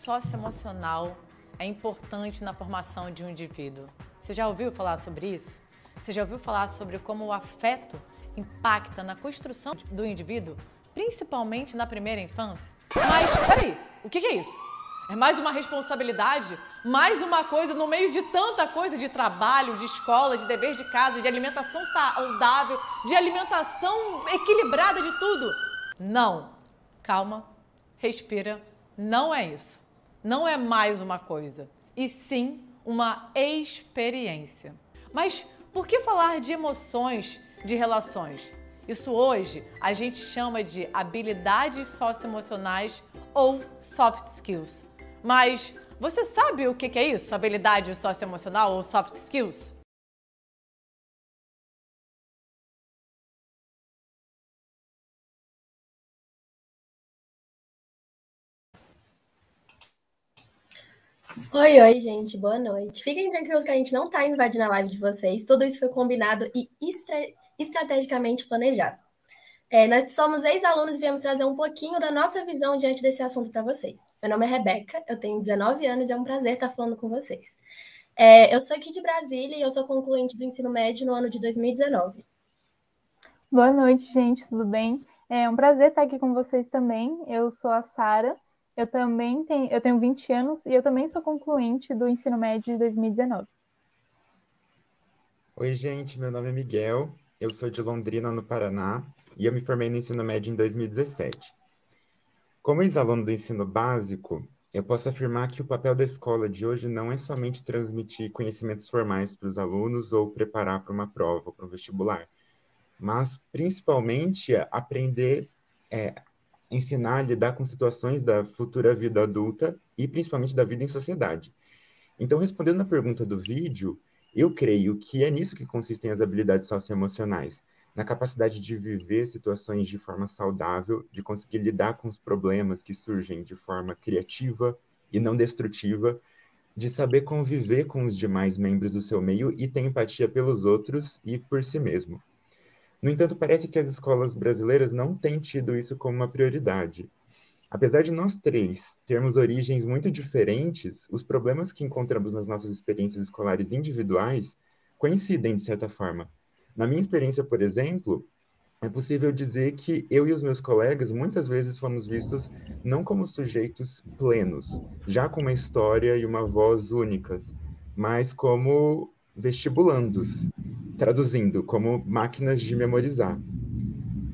socioemocional é importante na formação de um indivíduo. Você já ouviu falar sobre isso? Você já ouviu falar sobre como o afeto impacta na construção do indivíduo, principalmente na primeira infância? Mas, peraí, o que é isso? É mais uma responsabilidade? Mais uma coisa no meio de tanta coisa de trabalho, de escola, de dever de casa, de alimentação saudável, de alimentação equilibrada, de tudo? Não. Calma, respira. Não é isso. Não é mais uma coisa, e sim uma experiência. Mas por que falar de emoções, de relações? Isso hoje a gente chama de habilidades socioemocionais ou soft skills. Mas você sabe o que é isso? Habilidade socioemocional ou soft skills? Oi, gente, boa noite. Fiquem tranquilos que a gente não está invadindo a live de vocês. Tudo isso foi combinado e estrategicamente planejado. Nós somos ex-alunos e viemos trazer um pouquinho da nossa visão diante desse assunto para vocês. Meu nome é Rebeca, eu tenho 19 anos e é um prazer estar falando com vocês. Eu sou aqui de Brasília e eu sou concluinte do ensino médio no ano de 2019. Boa noite, gente, tudo bem? É um prazer estar aqui com vocês também. Eu sou a Sara, eu tenho 20 anos e eu também sou concluinte do ensino médio de 2019. Oi, gente, meu nome é Miguel, eu sou de Londrina, no Paraná, e eu me formei no ensino médio em 2017. Como ex-aluno do ensino básico, eu posso afirmar que o papel da escola de hoje não é somente transmitir conhecimentos formais para os alunos ou preparar para uma prova, para um vestibular, mas principalmente aprender, ensinar a lidar com situações da futura vida adulta e principalmente da vida em sociedade. Então, respondendo à pergunta do vídeo, eu creio que é nisso que consistem as habilidades socioemocionais, na capacidade de viver situações de forma saudável, de conseguir lidar com os problemas que surgem de forma criativa e não destrutiva, de saber conviver com os demais membros do seu meio e ter empatia pelos outros e por si mesmo. No entanto, parece que as escolas brasileiras não têm tido isso como uma prioridade. Apesar de nós três termos origens muito diferentes, os problemas que encontramos nas nossas experiências escolares individuais coincidem de certa forma. Na minha experiência, por exemplo, é possível dizer que eu e os meus colegas muitas vezes fomos vistos não como sujeitos plenos, já com uma história e uma voz únicas, mas como vestibulandos, traduzindo, como máquinas de memorizar.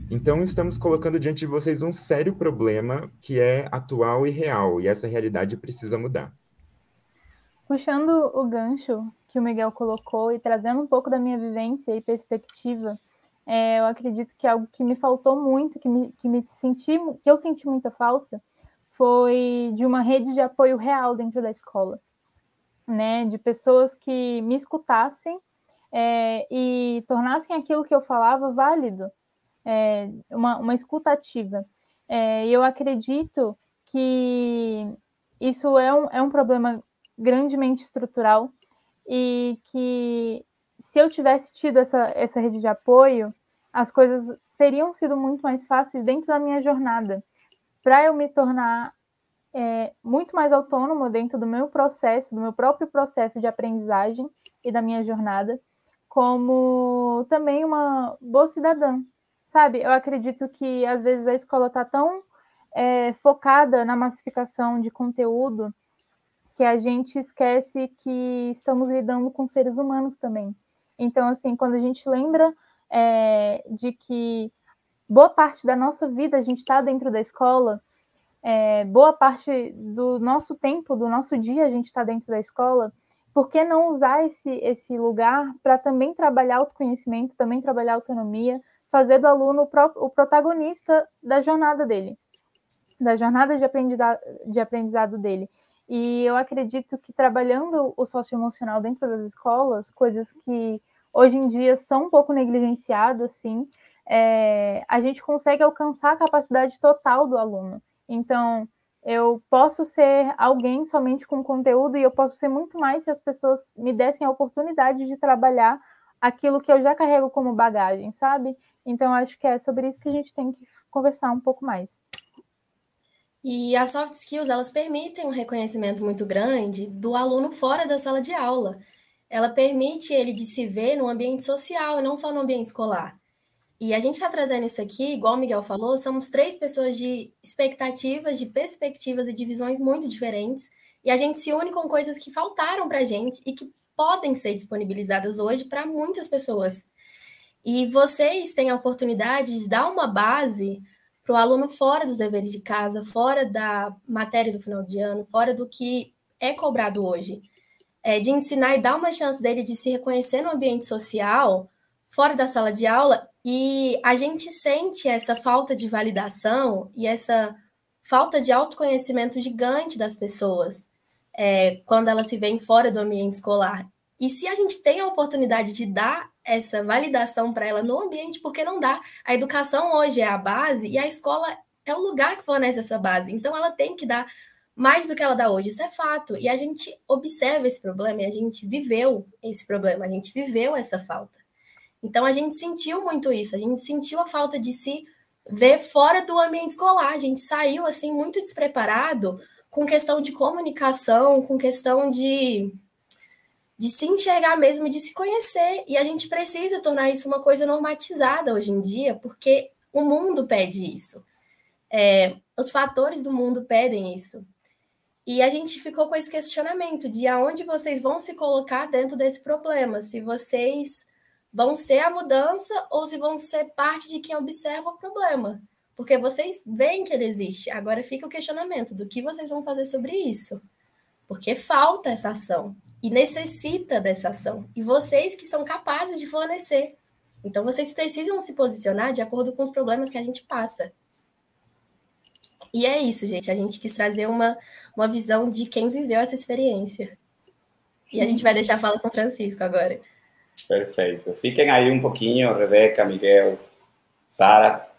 Então, estamos colocando diante de vocês um sério problema que é atual e real, e essa realidade precisa mudar. Puxando o gancho que o Miguel colocou e trazendo um pouco da minha vivência e perspectiva, eu acredito que algo que me faltou muito, que eu senti muita falta, foi de uma rede de apoio real dentro da escola, né? De pessoas que me escutassem e tornassem aquilo que eu falava válido, uma escuta ativa. E eu acredito que isso é um problema grandemente estrutural e que se eu tivesse tido essa rede de apoio, as coisas teriam sido muito mais fáceis dentro da minha jornada, para eu me tornar muito mais autônomo dentro do meu próprio processo de aprendizagem e da minha jornada, como também uma boa cidadã, sabe? Eu acredito que às vezes a escola está tão focada na massificação de conteúdo que a gente esquece que estamos lidando com seres humanos também. Então, assim, quando a gente lembra de que boa parte da nossa vida a gente está dentro da escola, boa parte do nosso tempo, do nosso dia a gente está dentro da escola, por que não usar esse lugar para também trabalhar autoconhecimento, também trabalhar autonomia, fazer do aluno o protagonista da jornada dele, da jornada de aprendizado dele. E eu acredito que trabalhando o socioemocional dentro das escolas, coisas que hoje em dia são um pouco negligenciadas, sim, a gente consegue alcançar a capacidade total do aluno. Então, eu posso ser alguém somente com conteúdo e eu posso ser muito mais se as pessoas me dessem a oportunidade de trabalhar aquilo que eu já carrego como bagagem, sabe? Então, acho que é sobre isso que a gente tem que conversar um pouco mais. E as soft skills, elas permitem um reconhecimento muito grande do aluno fora da sala de aula. Ela permite ele de se ver no ambiente social e não só no ambiente escolar. E a gente está trazendo isso aqui, igual o Miguel falou, somos 3 pessoas de expectativas, de perspectivas e de visões muito diferentes, e a gente se une com coisas que faltaram para a gente e que podem ser disponibilizadas hoje para muitas pessoas. E vocês têm a oportunidade de dar uma base para o aluno fora dos deveres de casa, fora da matéria do final de ano, fora do que é cobrado hoje. De ensinar e dar uma chance dele de se reconhecer no ambiente social, fora da sala de aula, e a gente sente essa falta de validação e essa falta de autoconhecimento gigante das pessoas quando elas se veem fora do ambiente escolar. E se a gente tem a oportunidade de dar essa validação para ela no ambiente, por que não dá? A educação hoje é a base e a escola é o lugar que fornece essa base. Então, ela tem que dar mais do que ela dá hoje, isso é fato. E a gente observa esse problema e a gente viveu esse problema, a gente viveu essa falta. Então, a gente sentiu muito isso, a gente sentiu a falta de se ver fora do ambiente escolar. A gente saiu, assim, muito despreparado com questão de comunicação, com questão de se enxergar mesmo, de se conhecer. E a gente precisa tornar isso uma coisa normatizada hoje em dia, porque o mundo pede isso. Os fatores do mundo pedem isso. E a gente ficou com esse questionamento de aonde vocês vão se colocar dentro desse problema, se vocês vão ser a mudança ou se vão ser parte de quem observa o problema. Porque vocês veem que ele existe. Agora fica o questionamento do que vocês vão fazer sobre isso. Porque falta essa ação e necessita dessa ação. E vocês que são capazes de fornecer. Então, vocês precisam se posicionar de acordo com os problemas que a gente passa. E é isso, gente. A gente quis trazer uma visão de quem viveu essa experiência. E a gente vai deixar a fala com o Francisco agora. Perfeito. Fiquem aí um pouquinho, Rebeca, Miguel, Sara.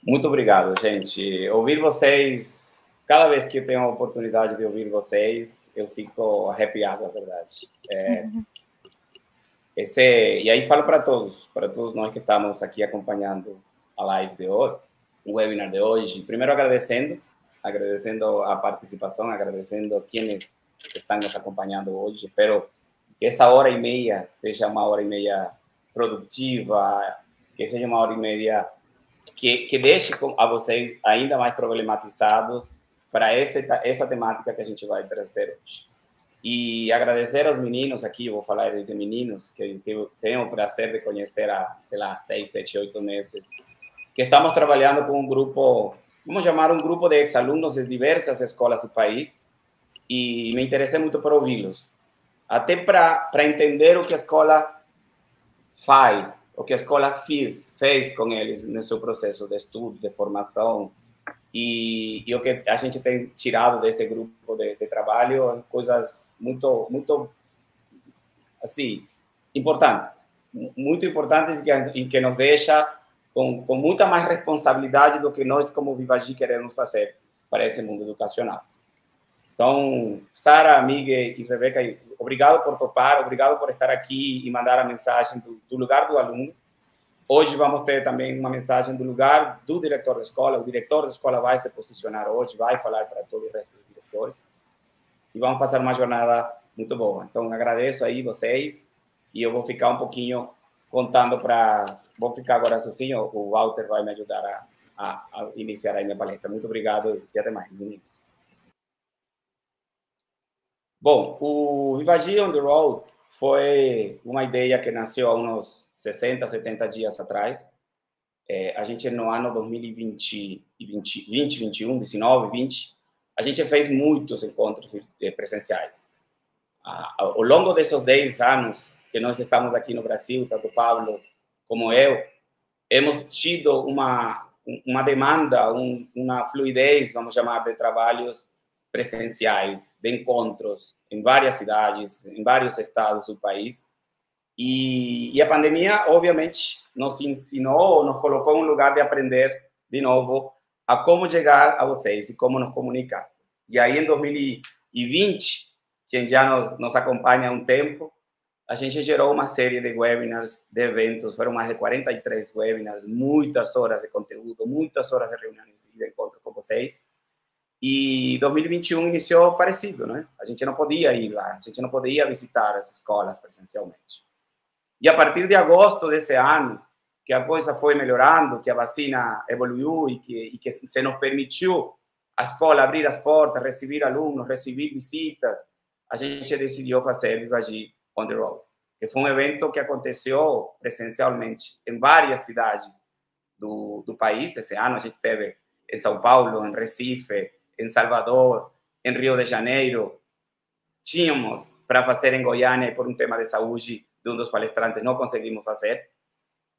Muito obrigado, gente. Ouvir vocês, cada vez que eu tenho a oportunidade de ouvir vocês, eu fico arrepiado, na verdade. E aí falo para todos nós que estamos aqui acompanhando a live de hoje, o webinar de hoje. Primeiro agradecendo a participação, agradecendo a quienes estão nos acompanhando hoje. Espero que essa hora e meia seja uma hora e meia produtiva, que seja uma hora e meia que deixe a vocês ainda mais problematizados para essa temática que a gente vai trazer hoje. E agradecer aos meninos aqui, eu vou falar de meninos, que tenho o prazer de conhecer há, sei lá, 6, 7, 8 meses, que estamos trabalhando com um grupo, vamos chamar um grupo de ex-alunos de diversas escolas do país, e me interessei muito por ouvi-los, até para entender o que a escola faz, o que a escola fez com eles no seu processo de estudo, de formação, e o que a gente tem tirado desse grupo de trabalho, coisas muito assim, importantes, muito importantes e que nos deixa com muita mais responsabilidade do que nós, como Vivagi, queremos fazer para esse mundo educacional. Então, Sara, Miguel e Rebeca, obrigado por topar, obrigado por estar aqui e mandar a mensagem do lugar do aluno. Hoje vamos ter também uma mensagem do lugar do diretor da escola. O diretor da escola vai se posicionar hoje, vai falar para todo o resto dos diretores. E vamos passar uma jornada muito boa. Então, agradeço aí vocês e eu vou ficar um pouquinho contando vou ficar agora sozinho, o Walter vai me ajudar a iniciar a minha palestra. Muito obrigado e até mais. Bom, o Vivagi on the Road foi uma ideia que nasceu há uns 60, 70 dias atrás. A gente, no ano 2020, 21, 19, 20, a gente fez muitos encontros presenciais. Ao longo desses 10 anos que nós estamos aqui no Brasil, tanto o Pablo como eu, hemos tido uma demanda, uma fluidez, vamos chamar, de trabalhos presenciais, de encontros em várias cidades, em vários estados do país. E a pandemia, obviamente, nos ensinou, nos colocou em um lugar de aprender de novo a como chegar a vocês e como nos comunicar. E aí, em 2020, quem já nos acompanha há um tempo, a gente gerou uma série de webinars, de eventos, foram mais de 43 webinars, muitas horas de conteúdo, muitas horas de reuniões e de encontro com vocês. E 2021 iniciou parecido, né? A gente não podia ir lá, a gente não podia visitar as escolas presencialmente. E a partir de agosto desse ano, que a coisa foi melhorando, que a vacina evoluiu e que se nos permitiu a escola abrir as portas, receber alunos, receber visitas, a gente decidiu fazer Vivagy on the Road, que foi um evento que aconteceu presencialmente em várias cidades do país. Esse ano a gente teve em São Paulo, em Recife, em Salvador, em Rio de Janeiro. Tínhamos para fazer em Goiânia, por um tema de saúde de um dos palestrantes, não conseguimos fazer.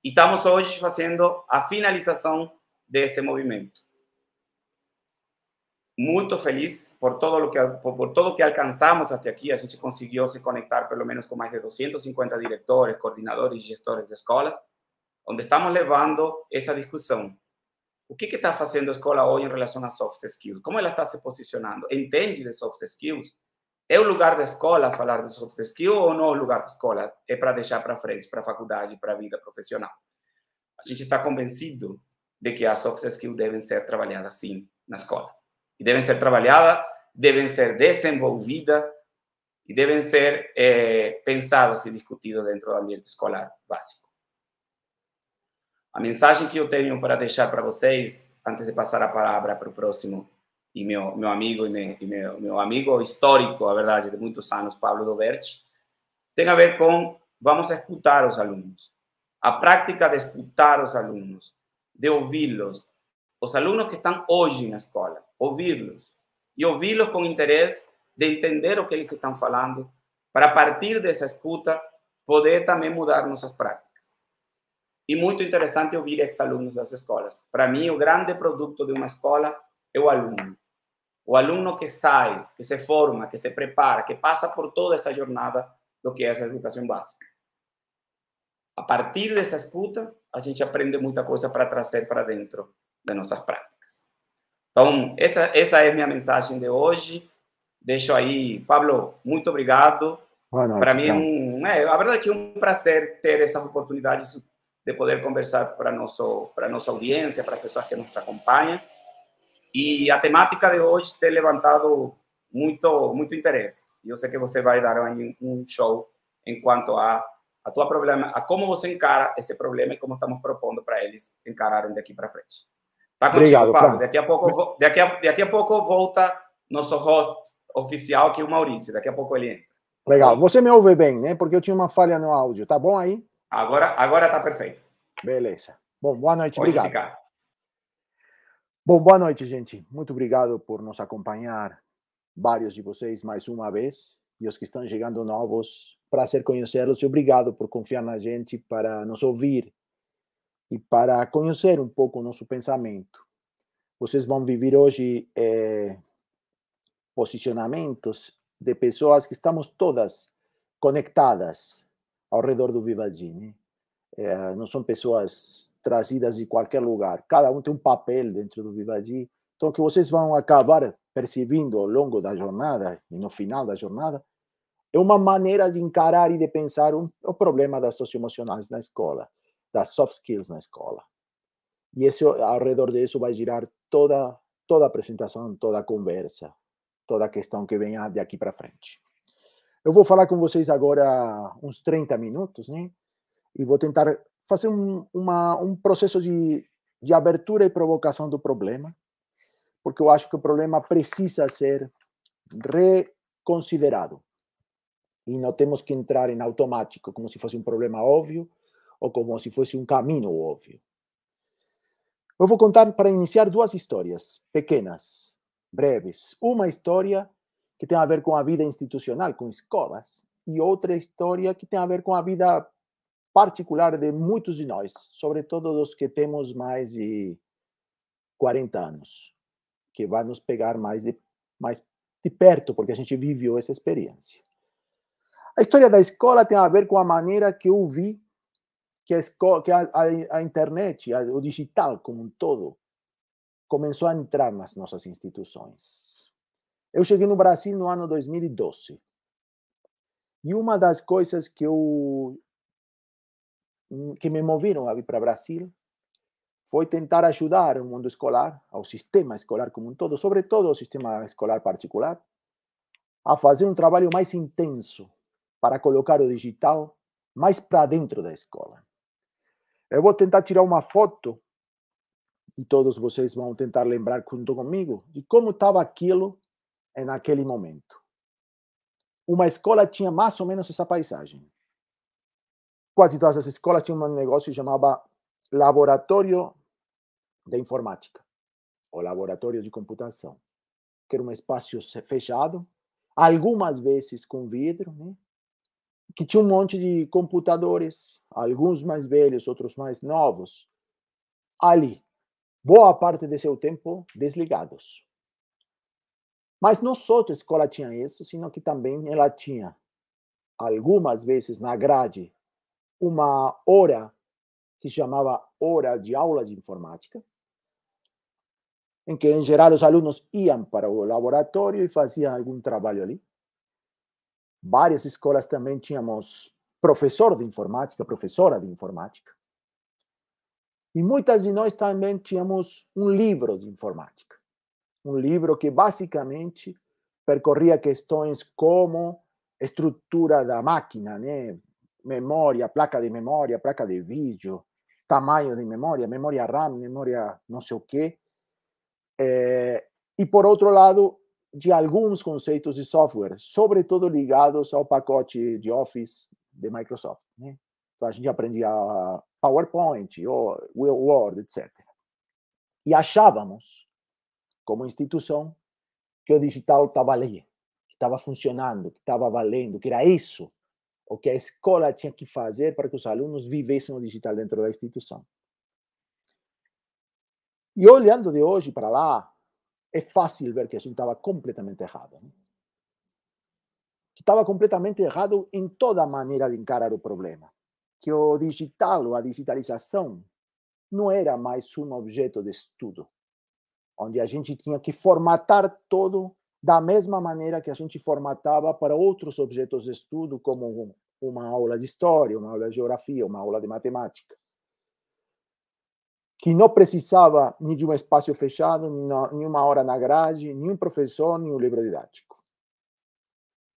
E estamos hoje fazendo a finalização desse movimento. Muito feliz por todo que alcançamos até aqui. A gente conseguiu se conectar pelo menos com mais de 250 diretores, coordenadores e gestores de escolas, onde estamos levando essa discussão. O que está fazendo a escola hoje em relação a soft skills? Como ela está se posicionando? Entende de soft skills? É o lugar da escola falar de soft skills ou não é o lugar da escola? É para deixar para frente, para a faculdade, para a vida profissional. A gente está convencido de que as soft skills devem ser trabalhadas, sim, na escola. E devem ser trabalhadas, devem ser desenvolvidas e devem ser pensadas e discutidas dentro do ambiente escolar básico. A mensagem que eu tenho para deixar para vocês, antes de passar a palavra para o próximo, e meu amigo meu amigo histórico, a verdade, de muitos anos, Pablo Doberti, tem a ver com vamos escutar os alunos. A prática de escutar os alunos, de ouvi-los. Os alunos que estão hoje na escola, ouvi-los. E ouvi-los com interesse de entender o que eles estão falando, para, a partir dessa escuta, poder também mudar nossas práticas. E muito interessante ouvir ex-alunos das escolas. Para mim, o grande produto de uma escola é o aluno. O aluno que sai, que se forma, que se prepara, que passa por toda essa jornada do que é essa educação básica. A partir dessa escuta, a gente aprende muita coisa para trazer para dentro de nossas práticas. Então, essa é a minha mensagem de hoje. Deixo aí, Pablo, muito obrigado. Para mim, a verdade é que é um prazer ter essas oportunidades de poder conversar para nossa audiência, para as pessoas que nos acompanham. E a temática de hoje tem levantado muito interesse. Eu sei que você vai dar aí um show em quanto a tua problema, a como você encara esse problema e como estamos propondo para eles encararem daqui para frente. Tá contigo, obrigado, Pablo. Daqui a pouco volta nosso host oficial, que é o Maurício. Daqui a pouco ele entra. Legal. Você me ouve bem, né? Porque eu tinha uma falha no áudio. Tá bom aí? Agora tá perfeito. Beleza. Bom, boa noite. Pode obrigado. Ficar. Bom, boa noite, gente. Muito obrigado por nos acompanhar, vários de vocês, mais uma vez. E os que estão chegando novos, prazer conhecê-los. E obrigado por confiar na gente para nos ouvir e para conhecer um pouco o nosso pensamento. Vocês vão viver hoje posicionamentos de pessoas que estamos todas conectadas ao redor do Vivagy, né? Não são pessoas trazidas de qualquer lugar. Cada um tem um papel dentro do Vivagy. Então, o que vocês vão acabar percebendo ao longo da jornada e no final da jornada é uma maneira de encarar e de pensar o problema das socioemocionais na escola, das soft skills na escola. E ao redor disso vai girar toda a apresentação, toda a conversa, toda a questão que venha de aqui para frente. Eu vou falar com vocês agora uns 30 minutos, né? E vou tentar fazer um processo de abertura e provocação do problema, porque eu acho que o problema precisa ser reconsiderado. E não temos que entrar em automático, como se fosse um problema óbvio, ou como se fosse um caminho óbvio. Eu vou contar, para iniciar, duas histórias pequenas, breves. Uma história que tem a ver com a vida institucional, com escolas, e outra história que tem a ver com a vida particular de muitos de nós, sobretudo dos que temos mais de 40 anos, que vai nos pegar mais de perto, porque a gente viveu essa experiência. A história da escola tem a ver com a maneira que eu vi que a internet, o digital como um todo, começou a entrar nas nossas instituições. Eu cheguei no Brasil no ano 2012. E uma das coisas que me moveram a vir para o Brasil foi tentar ajudar o mundo escolar, ao sistema escolar como um todo, sobretudo o sistema escolar particular, a fazer um trabalho mais intenso para colocar o digital mais para dentro da escola. Eu vou tentar tirar uma foto e todos vocês vão tentar lembrar junto comigo de como estava aquilo naquele momento. Uma escola tinha mais ou menos essa paisagem. Quase todas as escolas tinham um negócio que chamava Laboratório de Informática, ou Laboratório de Computação, que era um espaço fechado, algumas vezes com vidro, né? Que tinha um monte de computadores, alguns mais velhos, outros mais novos, ali, boa parte de seu tempo desligados. Mas não só a escola tinha isso, sino que também ela tinha, algumas vezes na grade, uma hora que chamava hora de aula de informática, em que, em geral, os alunos iam para o laboratório e faziam algum trabalho ali. Várias escolas também tínhamos professor de informática, professora de informática. E muitas de nós também tínhamos um livro de informática. Um livro que, basicamente, percorria questões como estrutura da máquina, né? Memória, placa de vídeo, tamanho de memória, memória RAM, memória não sei o quê. E, por outro lado, de alguns conceitos de software, sobretudo ligados ao pacote de Office de Microsoft, né? Então, a gente aprendia PowerPoint, Word, etc. E achávamos, como instituição, que o digital estava ali, que estava funcionando, que estava valendo, que era isso o que a escola tinha que fazer para que os alunos vivessem o digital dentro da instituição. E olhando de hoje para lá, é fácil ver que a gente estava completamente errado. Né? Que estava completamente errado em toda maneira de encarar o problema. Que o digital, ou a digitalização, não era mais um objeto de estudo, onde a gente tinha que formatar todo da mesma maneira que a gente formatava para outros objetos de estudo, como uma aula de história, uma aula de geografia, uma aula de matemática. Que não precisava nem de um espaço fechado, nem uma hora na grade, nem um professor, nem um livro didático.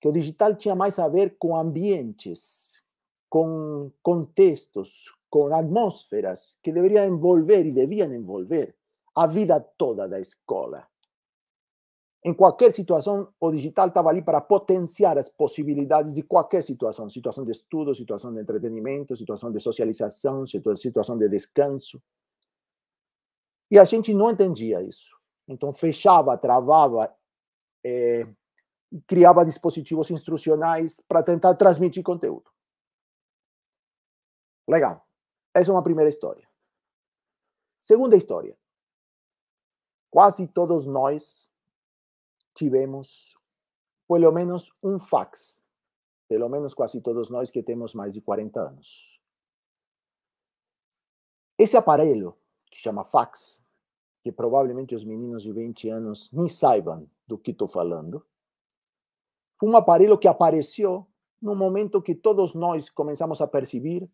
Que o digital tinha mais a ver com ambientes, com contextos, com atmosferas que deveriam envolver e deviam envolver a vida toda da escola. Em qualquer situação, o digital estava ali para potenciar as possibilidades de qualquer situação. Situação de estudo, situação de entretenimento, situação de socialização, situação de descanso. E a gente não entendia isso. Então, fechava, travava, criava dispositivos instrucionais para tentar transmitir conteúdo. Legal. Essa é uma primeira história. Segunda história. Quase todos nós tivemos, pelo menos, um fax. Pelo menos quase todos nós que temos mais de 40 anos. Esse aparelho, que chama fax, que provavelmente os meninos de 20 anos nem saibam do que estou falando, foi um aparelho que apareceu no momento que todos nós começamos a perceber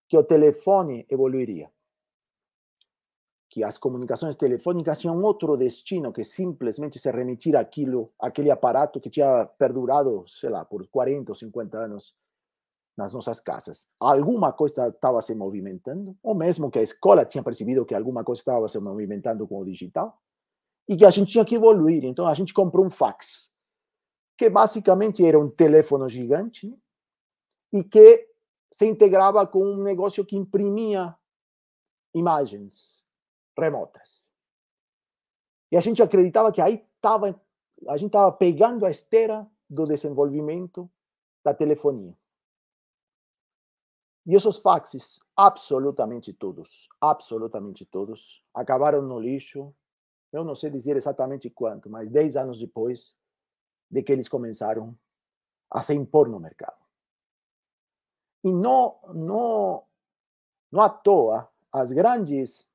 que o telefone evoluiria. Que as comunicações telefônicas tinham outro destino que simplesmente se remitir àquele aparato que tinha perdurado, sei lá, por 40 ou 50 anos nas nossas casas. Alguma coisa estava se movimentando, ou mesmo que a escola tinha percebido que alguma coisa estava se movimentando com o digital, e que a gente tinha que evoluir. Então, a gente comprou um fax, que basicamente era um telefone gigante, e que se integrava com um negócio que imprimia imagens remotas. E a gente acreditava que aí a gente estava pegando a esteira do desenvolvimento da telefonia. E esses faxes, absolutamente todos, acabaram no lixo. Eu não sei dizer exatamente quanto, mas 10 anos depois de que eles começaram a se impor no mercado. E não à toa, as grandes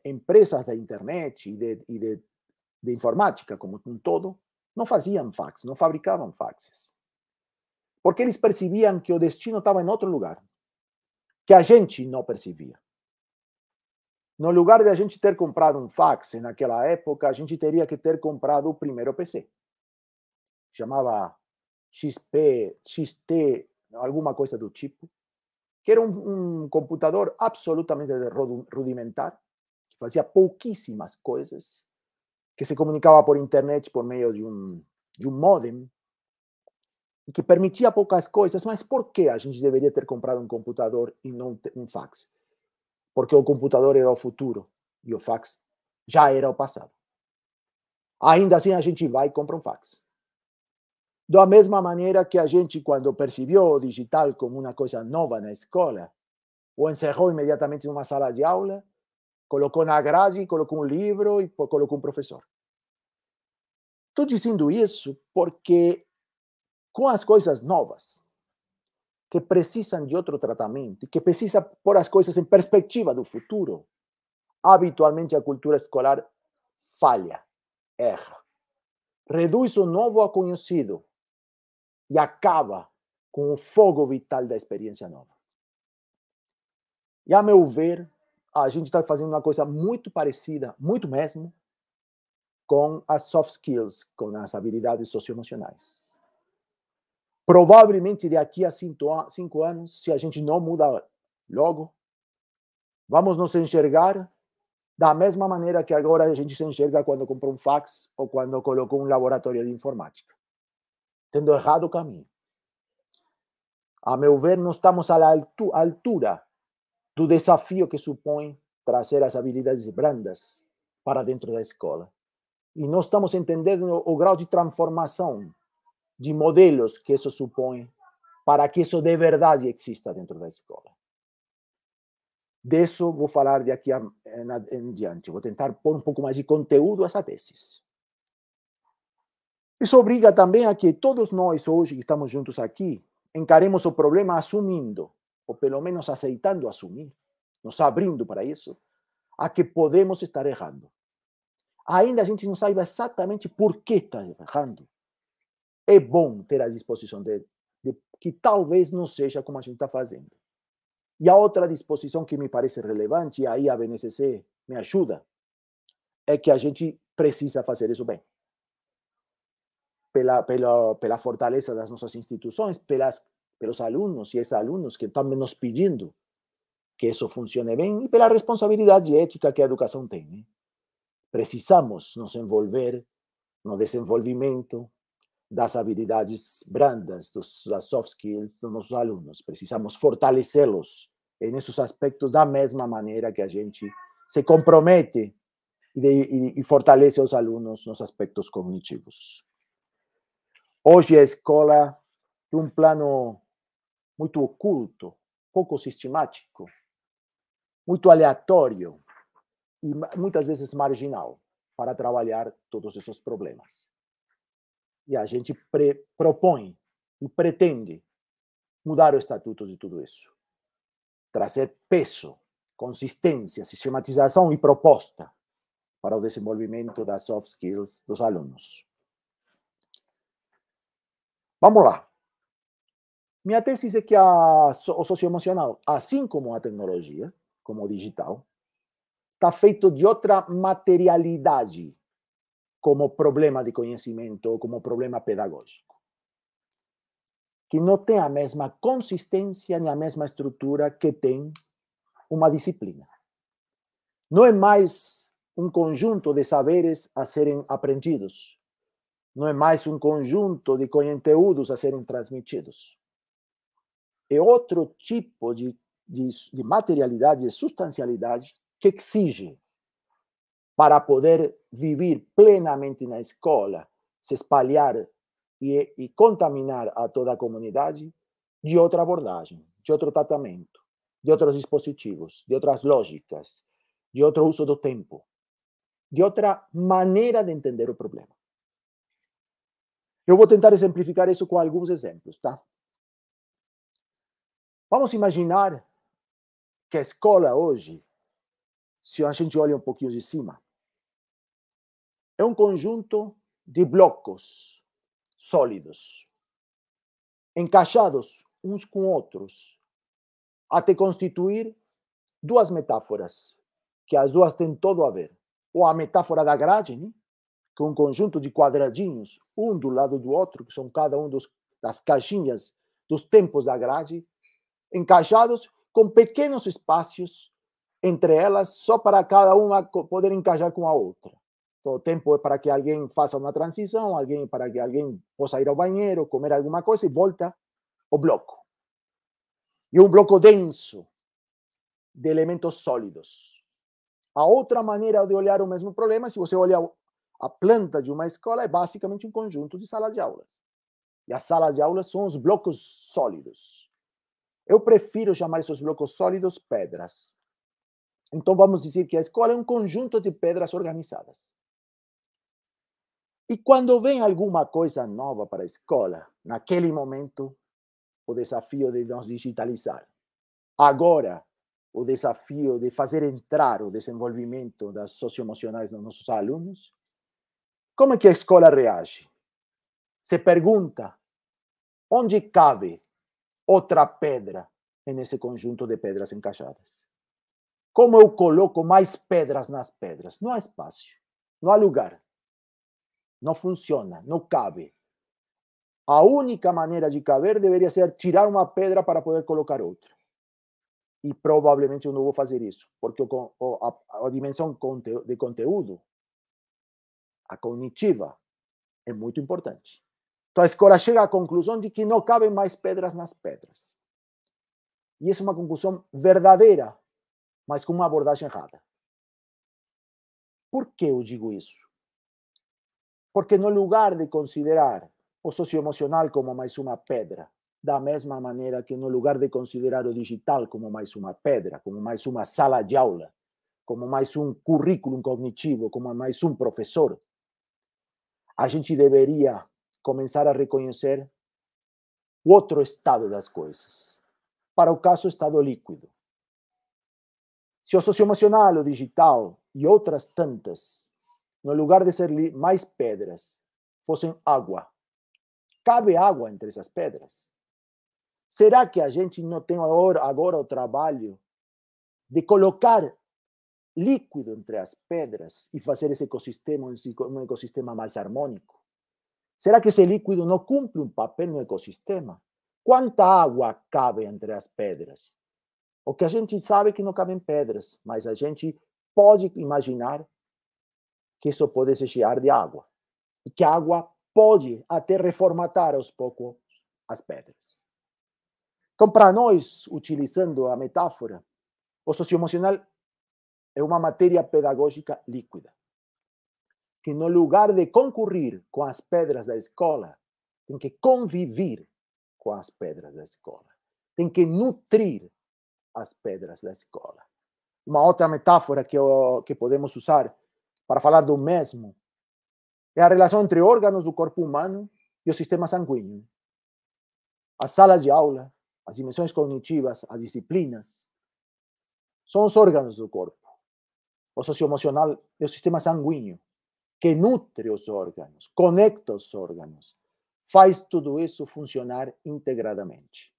empresas da internet e de informática como um todo não faziam fax, não fabricavam faxes. porque eles percebiam que o destino estava em outro lugar, que a gente não percebia. No lugar de a gente ter comprado um fax naquela época, a gente teria que ter comprado o primeiro PC. Chamava XP, XT, alguma coisa do tipo, que era um computador absolutamente rudimentar, que fazia pouquíssimas coisas, que se comunicava por internet por meio de um modem, e que permitia poucas coisas. Mas por que a gente deveria ter comprado um computador e não um fax? Porque o computador era o futuro e o fax já era o passado. Ainda assim, a gente vai e compra um fax. Da mesma maneira que a gente, quando percebeu o digital como uma coisa nova na escola, o encerrou imediatamente numa sala de aula, colocou na grade, colocou um livro e colocou um professor. Estou dizendo isso porque, com as coisas novas, que precisam de outro tratamento, que precisa pôr as coisas em perspectiva do futuro, habitualmente a cultura escolar falha, erra, reduz o novo ao conhecido e acaba com o fogo vital da experiência nova. E, a meu ver, a gente está fazendo uma coisa muito parecida, muito mesmo, com as soft skills, com as habilidades socioemocionais. Provavelmente, daqui a 5 anos, se a gente não muda logo, vamos nos enxergar da mesma maneira que agora a gente se enxerga quando comprou um fax ou quando colocou um laboratório de informática, tendo errado o caminho. A meu ver, não estamos à altura do desafio que supõe trazer as habilidades brandas para dentro da escola. E não estamos entendendo o grau de transformação de modelos que isso supõe para que isso de verdade exista dentro da escola. Disso vou falar de aqui em diante. Vou tentar pôr um pouco mais de conteúdo a essa tese. Isso obriga também a que todos nós, hoje que estamos juntos aqui, encaremos o problema assumindo, ou pelo menos aceitando assumir, nos abrindo para isso, a que podemos estar errando. Ainda a gente não saiba exatamente por que está errando. É bom ter a disposição de que talvez não seja como a gente está fazendo. E a outra disposição que me parece relevante, e aí a BNCC me ajuda, é que a gente precisa fazer isso bem. Pela fortaleza das nossas instituições, pelos alunos e ex-alunos que estão nos pedindo que isso funcione bem, e pela responsabilidade ética que a educação tem, né? Precisamos nos envolver no desenvolvimento das habilidades brandas, das soft skills dos nossos alunos. Precisamos fortalecê-los nesses aspectos da mesma maneira que a gente se compromete e fortalece os alunos nos aspectos cognitivos. Hoje a escola tem um plano muito oculto, pouco sistemático, muito aleatório e muitas vezes marginal para trabalhar todos esses problemas. E a gente propõe e pretende mudar o estatuto de tudo isso. Trazer peso, consistência, sistematização e proposta para o desenvolvimento das soft skills dos alunos. Vamos lá. Minha tese é que o socioemocional, assim como a tecnologia, como o digital, está feito de outra materialidade como problema de conhecimento ou como problema pedagógico, que não tem a mesma consistência nem a mesma estrutura que tem uma disciplina. Não é mais um conjunto de saberes a serem aprendidos, não é mais um conjunto de conteúdos a serem transmitidos. É outro tipo de materialidade, de substancialidade que exige, para poder viver plenamente na escola, se espalhar e contaminar a toda a comunidade, de outra abordagem, de outro tratamento, de outros dispositivos, de outras lógicas, de outro uso do tempo, de outra maneira de entender o problema. Eu vou tentar exemplificar isso com alguns exemplos, tá? Vamos imaginar que a escola hoje, se a gente olha um pouquinho de cima, é um conjunto de blocos sólidos. encaixados uns com outros, até constituir duas metáforas, que as duas têm todo a ver. Ou a metáfora da grade, né? Que é um conjunto de quadradinhos, um do lado do outro, que são cada um das caixinhas dos tempos da grade, encaixados com pequenos espaços entre elas, só para cada uma poder encaixar com a outra. Então, o tempo é para que alguém faça uma transição, para que alguém possa ir ao banheiro, comer alguma coisa e volta o bloco. E um bloco denso de elementos sólidos. A outra maneira de olhar o mesmo problema, se você olhar a planta de uma escola, é basicamente um conjunto de salas de aulas. E as salas de aulas são os blocos sólidos. Eu prefiro chamar esses blocos sólidos pedras. Então, vamos dizer que a escola é um conjunto de pedras organizadas. E quando vem alguma coisa nova para a escola, naquele momento, o desafio de nos digitalizar. Agora, o desafio de fazer entrar o desenvolvimento das socioemocionais nos nossos alunos. Como é que a escola reage? Se pergunta, onde cabe outra pedra nesse conjunto de pedras encaixadas? Como eu coloco mais pedras nas pedras? Não há espaço, não há lugar. Não funciona, não cabe. A única maneira de caber deveria ser tirar uma pedra para poder colocar outra. E provavelmente eu não vou fazer isso, porque a dimensão de conteúdo, a cognitiva, é muito importante. Então a escola chega à conclusão de que não cabem mais pedras nas pedras. E essa é uma conclusão verdadeira, mas com uma abordagem errada. Por que eu digo isso? Porque no lugar de considerar o socioemocional como mais uma pedra, da mesma maneira que no lugar de considerar o digital como mais uma pedra, como mais uma sala de aula, como mais um currículo cognitivo, como mais um professor, a gente deveria começar a reconhecer o outro estado das coisas. Para o caso, estado líquido. Se o socioemocional, o digital e outras tantas, no lugar de ser mais pedras, fossem água, cabe água entre essas pedras? Será que a gente não tem agora o trabalho de colocar líquido entre as pedras e fazer esse ecossistema um ecossistema mais harmônico? Será que esse líquido não cumpre um papel no ecossistema? Quanta água cabe entre as pedras? O que a gente sabe é que não cabem pedras, mas a gente pode imaginar que isso pode se chear de água. E que a água pode até reformatar aos poucos as pedras. Então, para nós, utilizando a metáfora, o socioemocional é uma matéria pedagógica líquida, que no lugar de concorrer com as pedras da escola, tem que conviver com as pedras da escola, tem que nutrir as pedras da escola. Uma outra metáfora que podemos usar para falar do mesmo é a relação entre órgãos do corpo humano e o sistema sanguíneo. As salas de aula, as dimensões cognitivas, as disciplinas, são os órgãos do corpo. O socioemocional é o sistema sanguíneo, que nutre os órgãos, conecta os órgãos, faz tudo isso funcionar integradamente.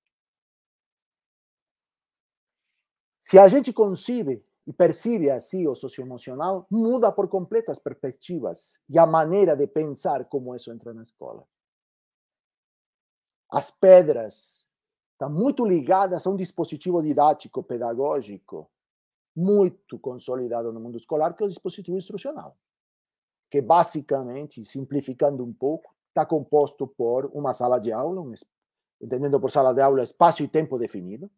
Se a gente concibe e percebe assim o socioemocional, muda por completo as perspectivas e a maneira de pensar como isso entra na escola. As pedras estão muito ligadas a um dispositivo didático, pedagógico, muito consolidado no mundo escolar, que é o dispositivo instrucional, que basicamente, simplificando um pouco, está composto por uma sala de aula, entendendo por sala de aula espaço e tempo definido,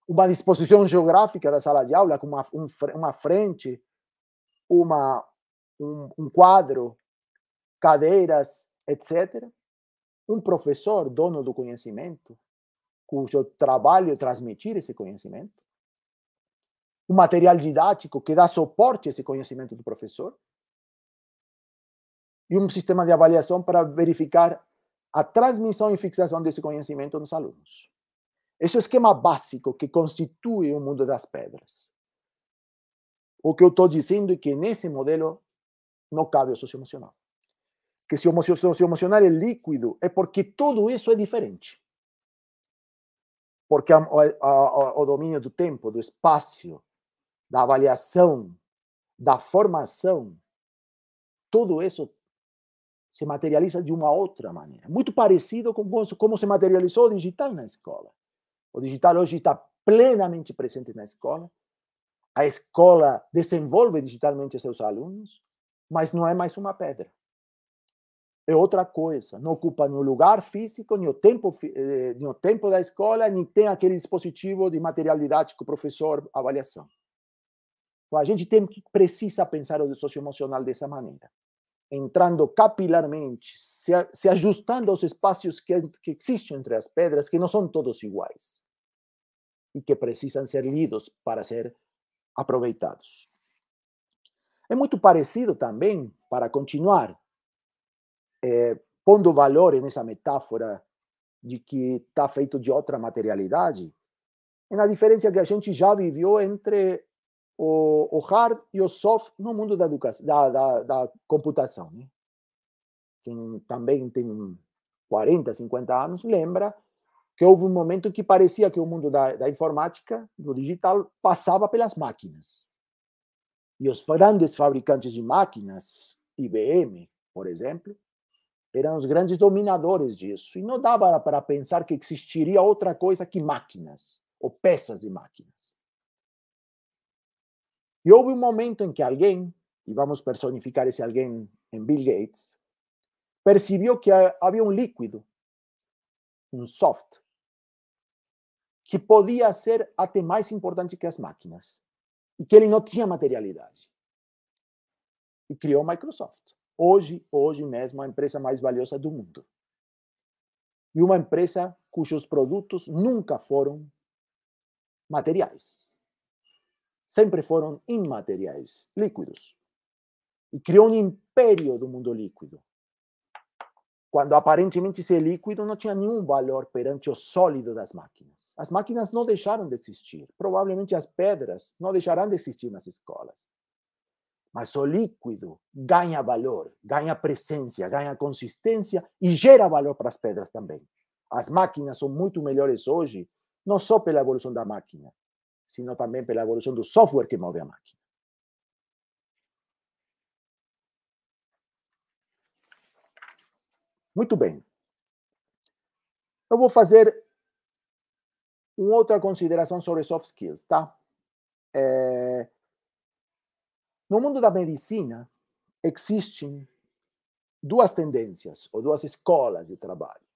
uma disposição geográfica da sala de aula, com uma frente, um quadro, cadeiras, etc. Um professor, dono do conhecimento, cujo trabalho é transmitir esse conhecimento. Um material didático que dá suporte a esse conhecimento do professor. E um sistema de avaliação para verificar a transmissão e fixação desse conhecimento nos alunos. Esse é o esquema básico que constitui o mundo das pedras. O que eu estou dizendo é que nesse modelo não cabe o socioemocional. que se o socioemocional é líquido é porque tudo isso é diferente. Porque o domínio do tempo, do espaço, da avaliação, da formação, tudo isso se materializa de uma outra maneira. Muito parecido com como se materializou o digital na escola. O digital hoje está plenamente presente na escola. A escola desenvolve digitalmente seus alunos, mas não é mais uma pedra. É outra coisa. Não ocupa nem o lugar físico, nem o tempo da escola, nem tem aquele dispositivo de material didático, professor, avaliação. Então, a gente precisa pensar o socioemocional dessa maneira, entrando capilarmente, se ajustando aos espaços que existem entre as pedras, que não são todos iguais e que precisam ser lidos para ser aproveitados. É muito parecido também, para continuar, pondo valor nessa metáfora de que está feito de outra materialidade, na diferença que a gente já viveu entre o hard e o soft no mundo da educação, da computação. Né? Quem também tem 40, 50 anos, lembra que houve um momento em que parecia que o mundo da informática, do digital, passava pelas máquinas. E os grandes fabricantes de máquinas, IBM, por exemplo, eram os grandes dominadores disso. E não dava para pensar que existiria outra coisa que máquinas, ou peças de máquinas. E houve um momento em que alguém, e vamos personificar esse alguém em Bill Gates, percebeu que havia um líquido, um soft, que podia ser até mais importante que as máquinas, e que ele não tinha materialidade. E criou a Microsoft. Hoje mesmo, a empresa mais valiosa do mundo. E uma empresa cujos produtos nunca foram materiais. Sempre foram imateriais, líquidos. E criou um império do mundo líquido. Quando aparentemente esse líquido não tinha nenhum valor perante o sólido das máquinas. As máquinas não deixaram de existir. Provavelmente as pedras não deixarão de existir nas escolas. Mas o líquido ganha valor, ganha presença, ganha consistência e gera valor para as pedras também. As máquinas são muito melhores hoje, não só pela evolução da máquina, sino também pela evolução do software que move a máquina. Muito bem. Eu vou fazer uma outra consideração sobre soft skills, tá? No mundo da medicina, existem duas tendências, ou duas escolas de trabalho.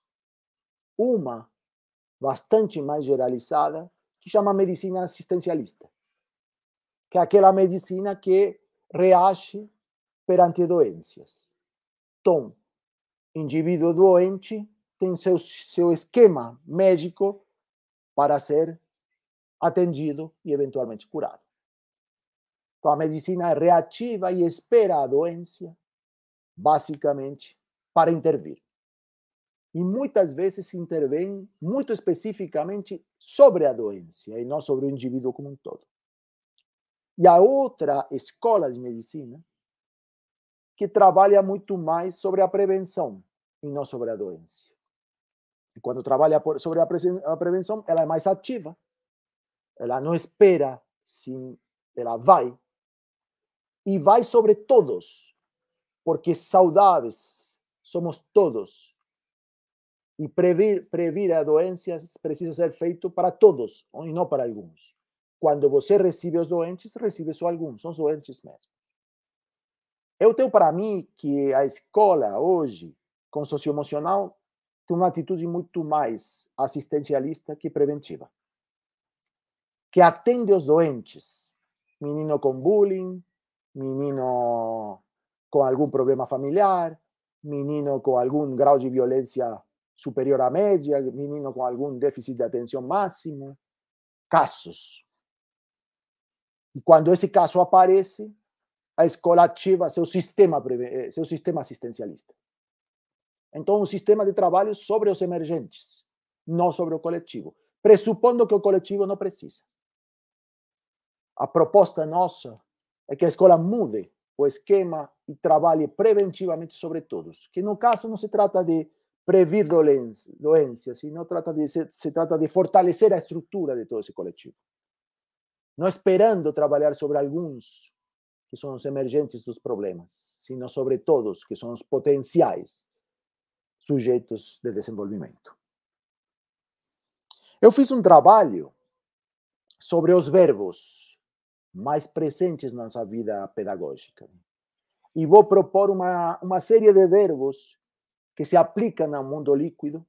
Uma, bastante mais generalizada, que chama medicina assistencialista, que é aquela medicina que reage perante doenças. Então, indivíduo doente tem seu esquema médico para ser atendido e eventualmente curado. Então, a medicina é reativa e espera a doença, basicamente, para intervir. E muitas vezes se intervém muito especificamente sobre a doença e não sobre o indivíduo como um todo. E a outra escola de medicina que trabalha muito mais sobre a prevenção e não sobre a doença. E quando trabalha sobre a prevenção, ela é mais ativa. Ela não espera, sim, ela vai. E vai sobre todos, porque saudáveis somos todos. E prever a doenças precisa ser feito para todos, e não para alguns. Quando você recebe os doentes, recebe só alguns, são os doentes mesmo. Eu tenho para mim que a escola hoje, com socioemocional, tem uma atitude muito mais assistencialista que preventiva. Que atende os doentes, menino com bullying, menino com algum problema familiar, menino com algum grau de violência superior à média, menino com algum déficit de atenção máximo, casos. E quando esse caso aparece, a escola ativa seu sistema assistencialista. Então, um sistema de trabalho sobre os emergentes, não sobre o coletivo, pressupondo que o coletivo não precisa. A proposta nossa é que a escola mude o esquema e trabalhe preventivamente sobre todos. Que no caso não se trata de prevenir doenças, se trata de fortalecer a estrutura de todo esse coletivo. Não esperando trabalhar sobre alguns que são os emergentes dos problemas, sino sobre todos que são os potenciais sujeitos de desenvolvimento. Eu fiz um trabalho sobre os verbos mais presentes na nossa vida pedagógica. E vou propor uma série de verbos que se aplicam no mundo líquido,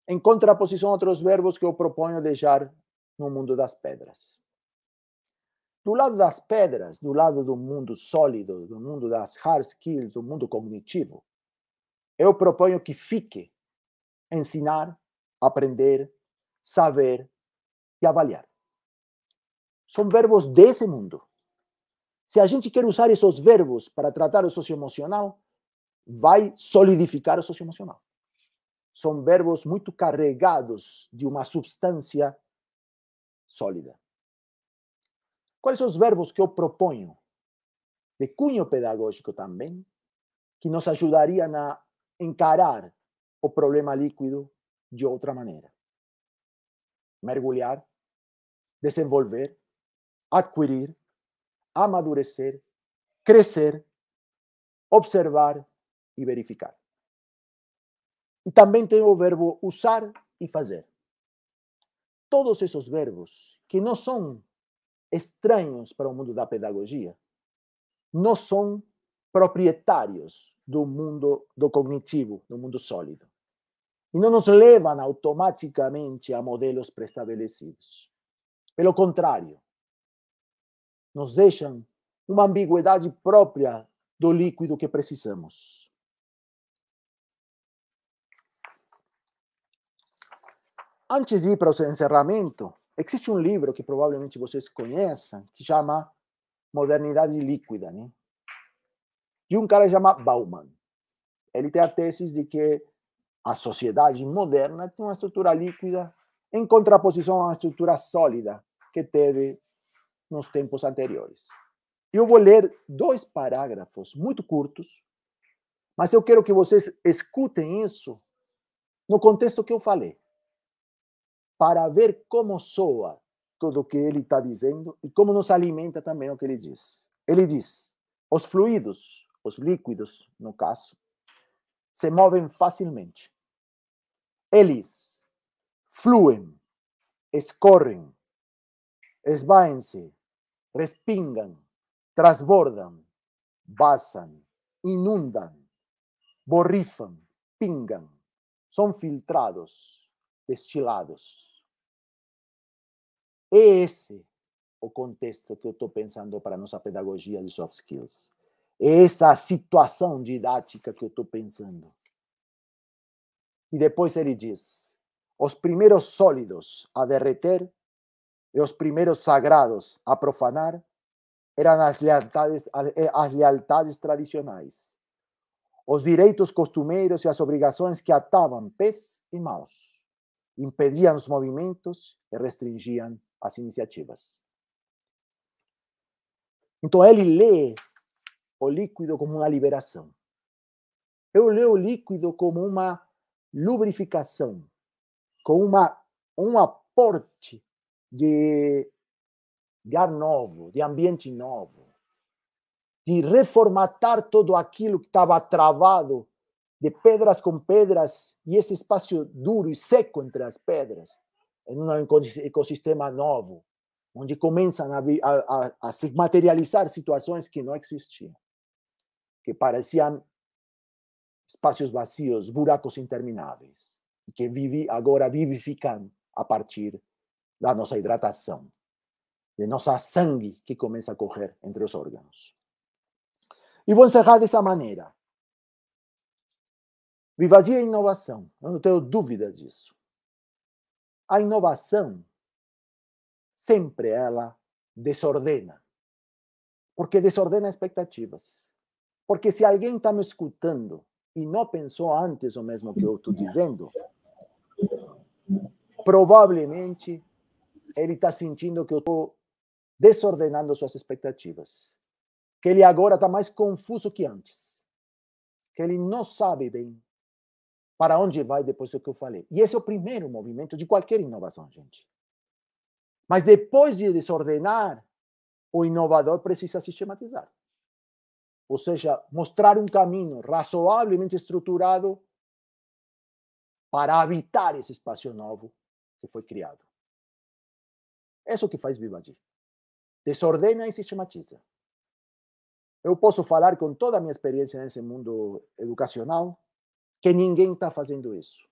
em contraposição a outros verbos que eu proponho deixar no mundo das pedras. Do lado das pedras, do lado do mundo sólido, do mundo das hard skills, do mundo cognitivo, eu proponho que fique ensinar, aprender, saber e avaliar. São verbos desse mundo. Se a gente quer usar esses verbos para tratar o socioemocional, vai solidificar o socioemocional. São verbos muito carregados de uma substância sólida. Quais são os verbos que eu proponho, de cunho pedagógico também, que nos ajudariam a encarar o problema líquido de outra maneira? Mergulhar, desenvolver, adquirir, amadurecer, crescer, observar e verificar. E também tem o verbo usar e fazer. Todos esses verbos, que não são estranhos para o mundo da pedagogia, não são proprietários do mundo do cognitivo, do mundo sólido. E não nos levam automaticamente a modelos pré-estabelecidos. Pelo contrário, nos deixam uma ambiguidade própria do líquido que precisamos. Antes de ir para o encerramento, existe um livro que provavelmente vocês conheçam, que chama Modernidade Líquida, né? De um cara que chama Bauman. Ele tem a tese de que a sociedade moderna tem uma estrutura líquida em contraposição a uma estrutura sólida que teve nos tempos anteriores. Eu vou ler 2 parágrafos muito curtos, mas eu quero que vocês escutem isso no contexto que eu falei, para ver como soa tudo o que ele está dizendo e como nos alimenta também o que ele diz. Ele diz: os fluidos, os líquidos, no caso, se movem facilmente. Eles fluem, escorrem, esvaem-se, respingam, transbordam, vazam, inundam, borrifam, pingam, são filtrados, destilados. É esse o contexto que eu estou pensando para a nossa pedagogia de soft skills. É essa situação didática que eu estou pensando. E depois ele diz: os primeiros sólidos a derreter e os primeiros sagrados a profanar eram as lealdades tradicionais, os direitos costumeiros e as obrigações que atavam pés e mãos, impediam os movimentos e restringiam as iniciativas. Então ele lê o líquido como uma liberação. Eu leio o líquido como uma lubrificação, como um aporte de ar novo, de ambiente novo, de reformatar todo aquilo que estava travado, de pedras com pedras, e esse espaço duro e seco entre as pedras, em um ecossistema novo, onde começam a se materializar situações que não existiam, que pareciam espaços vazios, buracos intermináveis, que agora vivificam a partir da nossa hidratação, de nosso sangue que começa a correr entre os órgãos. E vou encerrar dessa maneira. Vivadia é inovação, eu não tenho dúvida disso. A inovação, sempre ela desordena, porque desordena expectativas. Porque se alguém está me escutando e não pensou antes o mesmo que eu estou dizendo, provavelmente ele está sentindo que eu estou desordenando suas expectativas. que ele agora está mais confuso que antes, que ele não sabe bem para onde vai depois do que eu falei. E esse é o primeiro movimento de qualquer inovação, gente. Mas depois de desordenar, o inovador precisa sistematizar. Ou seja, mostrar um caminho razoavelmente estruturado para habitar esse espaço novo que foi criado. É isso que faz Vivagy. Desordena e sistematiza. Eu posso falar com toda a minha experiência nesse mundo educacional que ninguém está fazendo isso.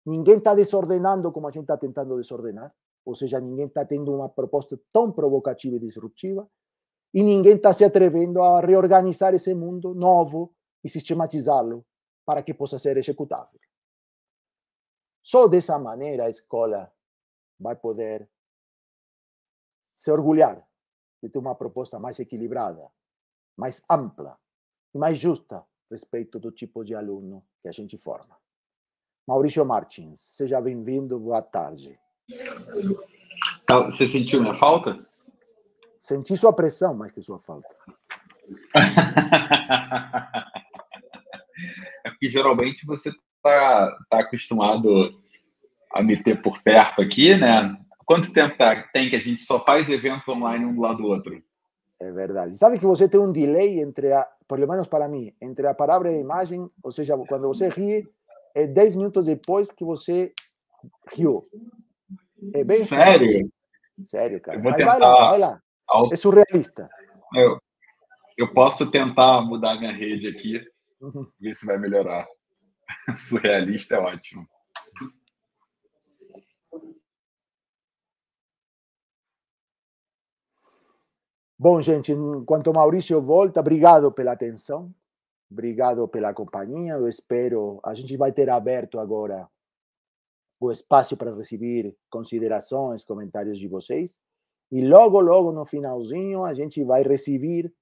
Ninguém está desordenando como a gente está tentando desordenar. Ou seja, ninguém está tendo uma proposta tão provocativa e disruptiva. E ninguém está se atrevendo a reorganizar esse mundo novo e sistematizá-lo para que possa ser executável. Só dessa maneira a escola vai poder se orgulhar de ter uma proposta mais equilibrada, mais ampla e mais justa a respeito do tipo de aluno que a gente forma. Maurício Martins, seja bem-vindo, boa tarde. Você sentiu minha falta? Senti sua pressão mais que sua falta. É porque geralmente você tá acostumado a me ter por perto aqui, né? Quanto tempo tem que a gente só faz eventos online um do lado do outro? É verdade. Sabe que você tem um delay entre, pelo menos para mim, entre a palavra e a imagem, ou seja, quando você ri, é 10 minutos depois que você riu. É bem sério? Sério, cara. Eu vou mas tentar... vai lá. É surrealista. Eu posso tentar mudar minha rede aqui, ver se vai melhorar. Surrealista é ótimo. Bom, gente, enquanto o Maurício volta, obrigado pela atenção, obrigado pela companhia. Eu espero, a gente vai ter aberto agora o espaço para receber considerações, comentários de vocês. E logo, logo no finalzinho, a gente vai receber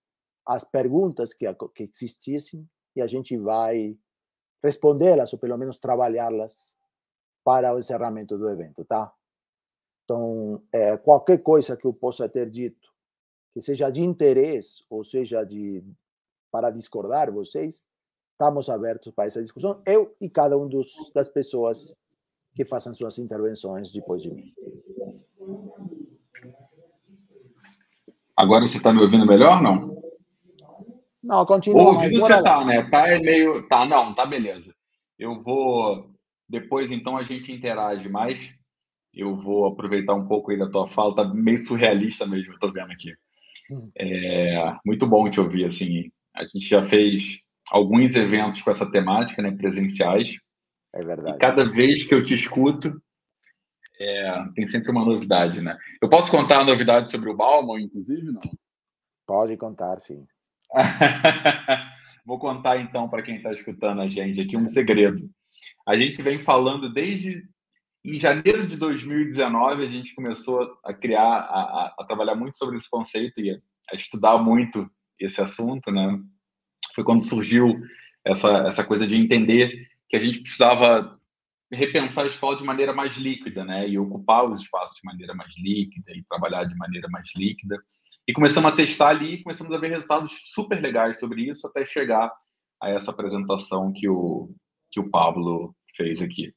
as perguntas que existissem e a gente vai respondê-las, ou pelo menos trabalhá-las para o encerramento do evento, tá? Então, qualquer coisa que eu possa ter dito, que seja de interesse, ou seja, para discordar vocês, estamos abertos para essa discussão, eu e cada um das pessoas que façam suas intervenções depois de mim. Agora você está me ouvindo melhor, não? Não, continua. Ouvindo você tá, né? Tá meio... Tá, não, tá beleza. Eu vou... Depois, então, a gente interage mais. Eu vou aproveitar um pouco aí da tua fala. Tá meio surrealista mesmo, eu tô vendo aqui. Muito bom te ouvir, assim. A gente já fez alguns eventos com essa temática, né? Presenciais. É verdade. E cada vez que eu te escuto, tem sempre uma novidade, né? Eu posso contar a novidade sobre o Bauman, inclusive, não? Pode contar, sim. Vou contar, então, para quem está escutando a gente aqui, um segredo. A gente vem falando desde... Em janeiro de 2019, a gente começou a criar, a trabalhar muito sobre esse conceito e a estudar muito esse assunto, né? Foi quando surgiu essa coisa de entender que a gente precisava repensar a escola de maneira mais líquida, né? E ocupar os espaços de maneira mais líquida e trabalhar de maneira mais líquida. E começamos a testar ali e começamos a ver resultados super legais sobre isso até chegar a essa apresentação que o Pablo fez aqui.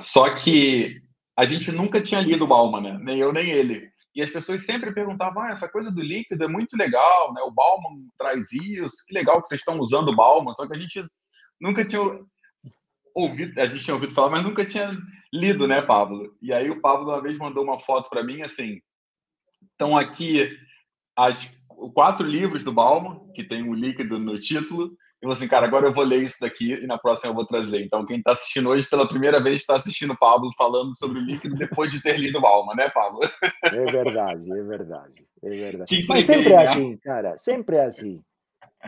Só que a gente nunca tinha lido o Bauman, né? Nem eu, nem ele. E as pessoas sempre perguntavam, essa coisa do líquido é muito legal, né? O Bauman traz isso, que legal que vocês estão usando o Bauman. Só que a gente nunca tinha ouvido, a gente tinha ouvido falar, mas nunca tinha lido, né, Pablo? E aí o Pablo uma vez mandou uma foto para mim, assim, estão aqui os 4 livros do Bauman, que tem o líquido no título. Eu falei assim, cara, agora eu vou ler isso daqui e na próxima eu vou trazer. Então, quem está assistindo hoje pela primeira vez está assistindo o Pablo falando sobre o líquido depois de ter lido o Bauman, né, Pablo? É verdade, é verdade, é verdade. Mas sempre é assim, cara, sempre é assim.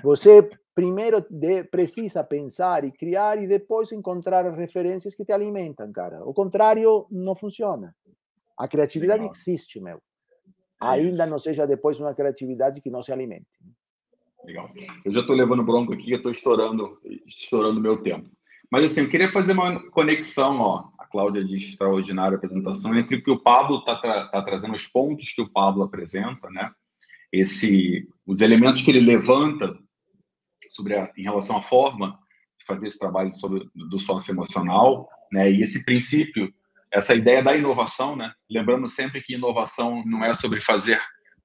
Você primeiro precisa pensar e criar e depois encontrar referências que te alimentam, cara. O contrário não funciona. A criatividade existe, meu. Ainda não seja depois uma criatividade que não se alimente. Legal. Eu já estou levando bronco aqui, eu estou estourando o meu tempo. Mas, assim, eu queria fazer uma conexão, ó. A Cláudia diz extraordinária apresentação, entre o que o Pablo está trazendo, os pontos que o Pablo apresenta, né? os elementos que ele levanta em relação à forma de fazer esse trabalho do socioemocional, né? E esse princípio, essa ideia da inovação, né? Lembrando sempre que inovação não é sobre fazer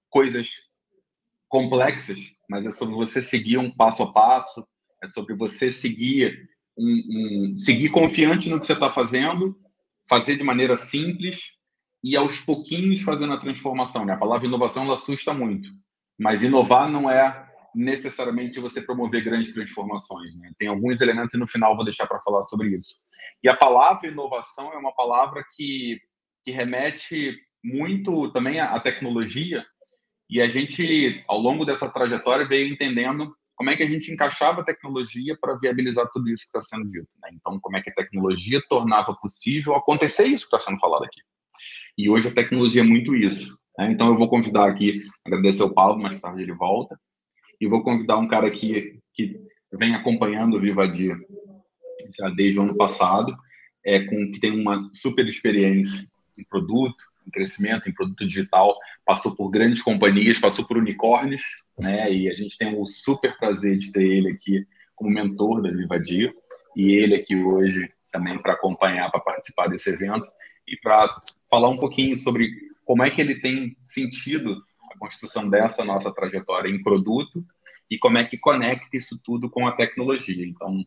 coisas complexas, mas é sobre você seguir um passo a passo, é sobre você seguir seguir confiante no que você está fazendo, fazer de maneira simples e aos pouquinhos fazendo a transformação, né? A palavra inovação ela assusta muito, mas inovar não é necessariamente você promover grandes transformações, né? Tem alguns elementos e no final vou deixar para falar sobre isso. E a palavra inovação é uma palavra que remete muito também à tecnologia, e a gente, ao longo dessa trajetória, veio entendendo como é que a gente encaixava a tecnologia para viabilizar tudo isso que está sendo dito, né? Então, como é que a tecnologia tornava possível acontecer isso que está sendo falado aqui. E hoje a tecnologia é muito isso, né? Então, eu vou convidar aqui, agradecer ao Paulo, mais tarde ele volta, e vou convidar um cara aqui que vem acompanhando o Vivadia já desde o ano passado, que tem uma super experiência em produto, em crescimento, em produto digital, passou por grandes companhias, passou por unicórnios, né? E a gente tem o super prazer de ter ele aqui como mentor da Vivadia, e ele aqui hoje também para acompanhar, para participar desse evento e para falar um pouquinho sobre como é que ele tem sentido a construção dessa nossa trajetória em produto e como é que conecta isso tudo com a tecnologia. Então,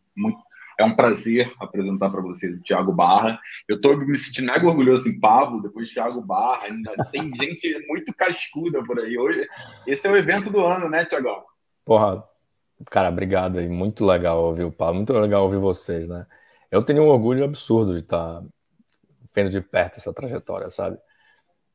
é um prazer apresentar para vocês o Thiago Barra. Eu estou me sentindo mega orgulhoso em Pablo, depois Thiago Barra, ainda tem gente muito cascuda por aí. Hoje, esse é o evento do ano, né, Thiagão? Porra, cara, obrigado aí. Muito legal ouvir o Pablo, muito legal ouvir vocês, né? Eu tenho um orgulho absurdo de estar vendo de perto essa trajetória, sabe?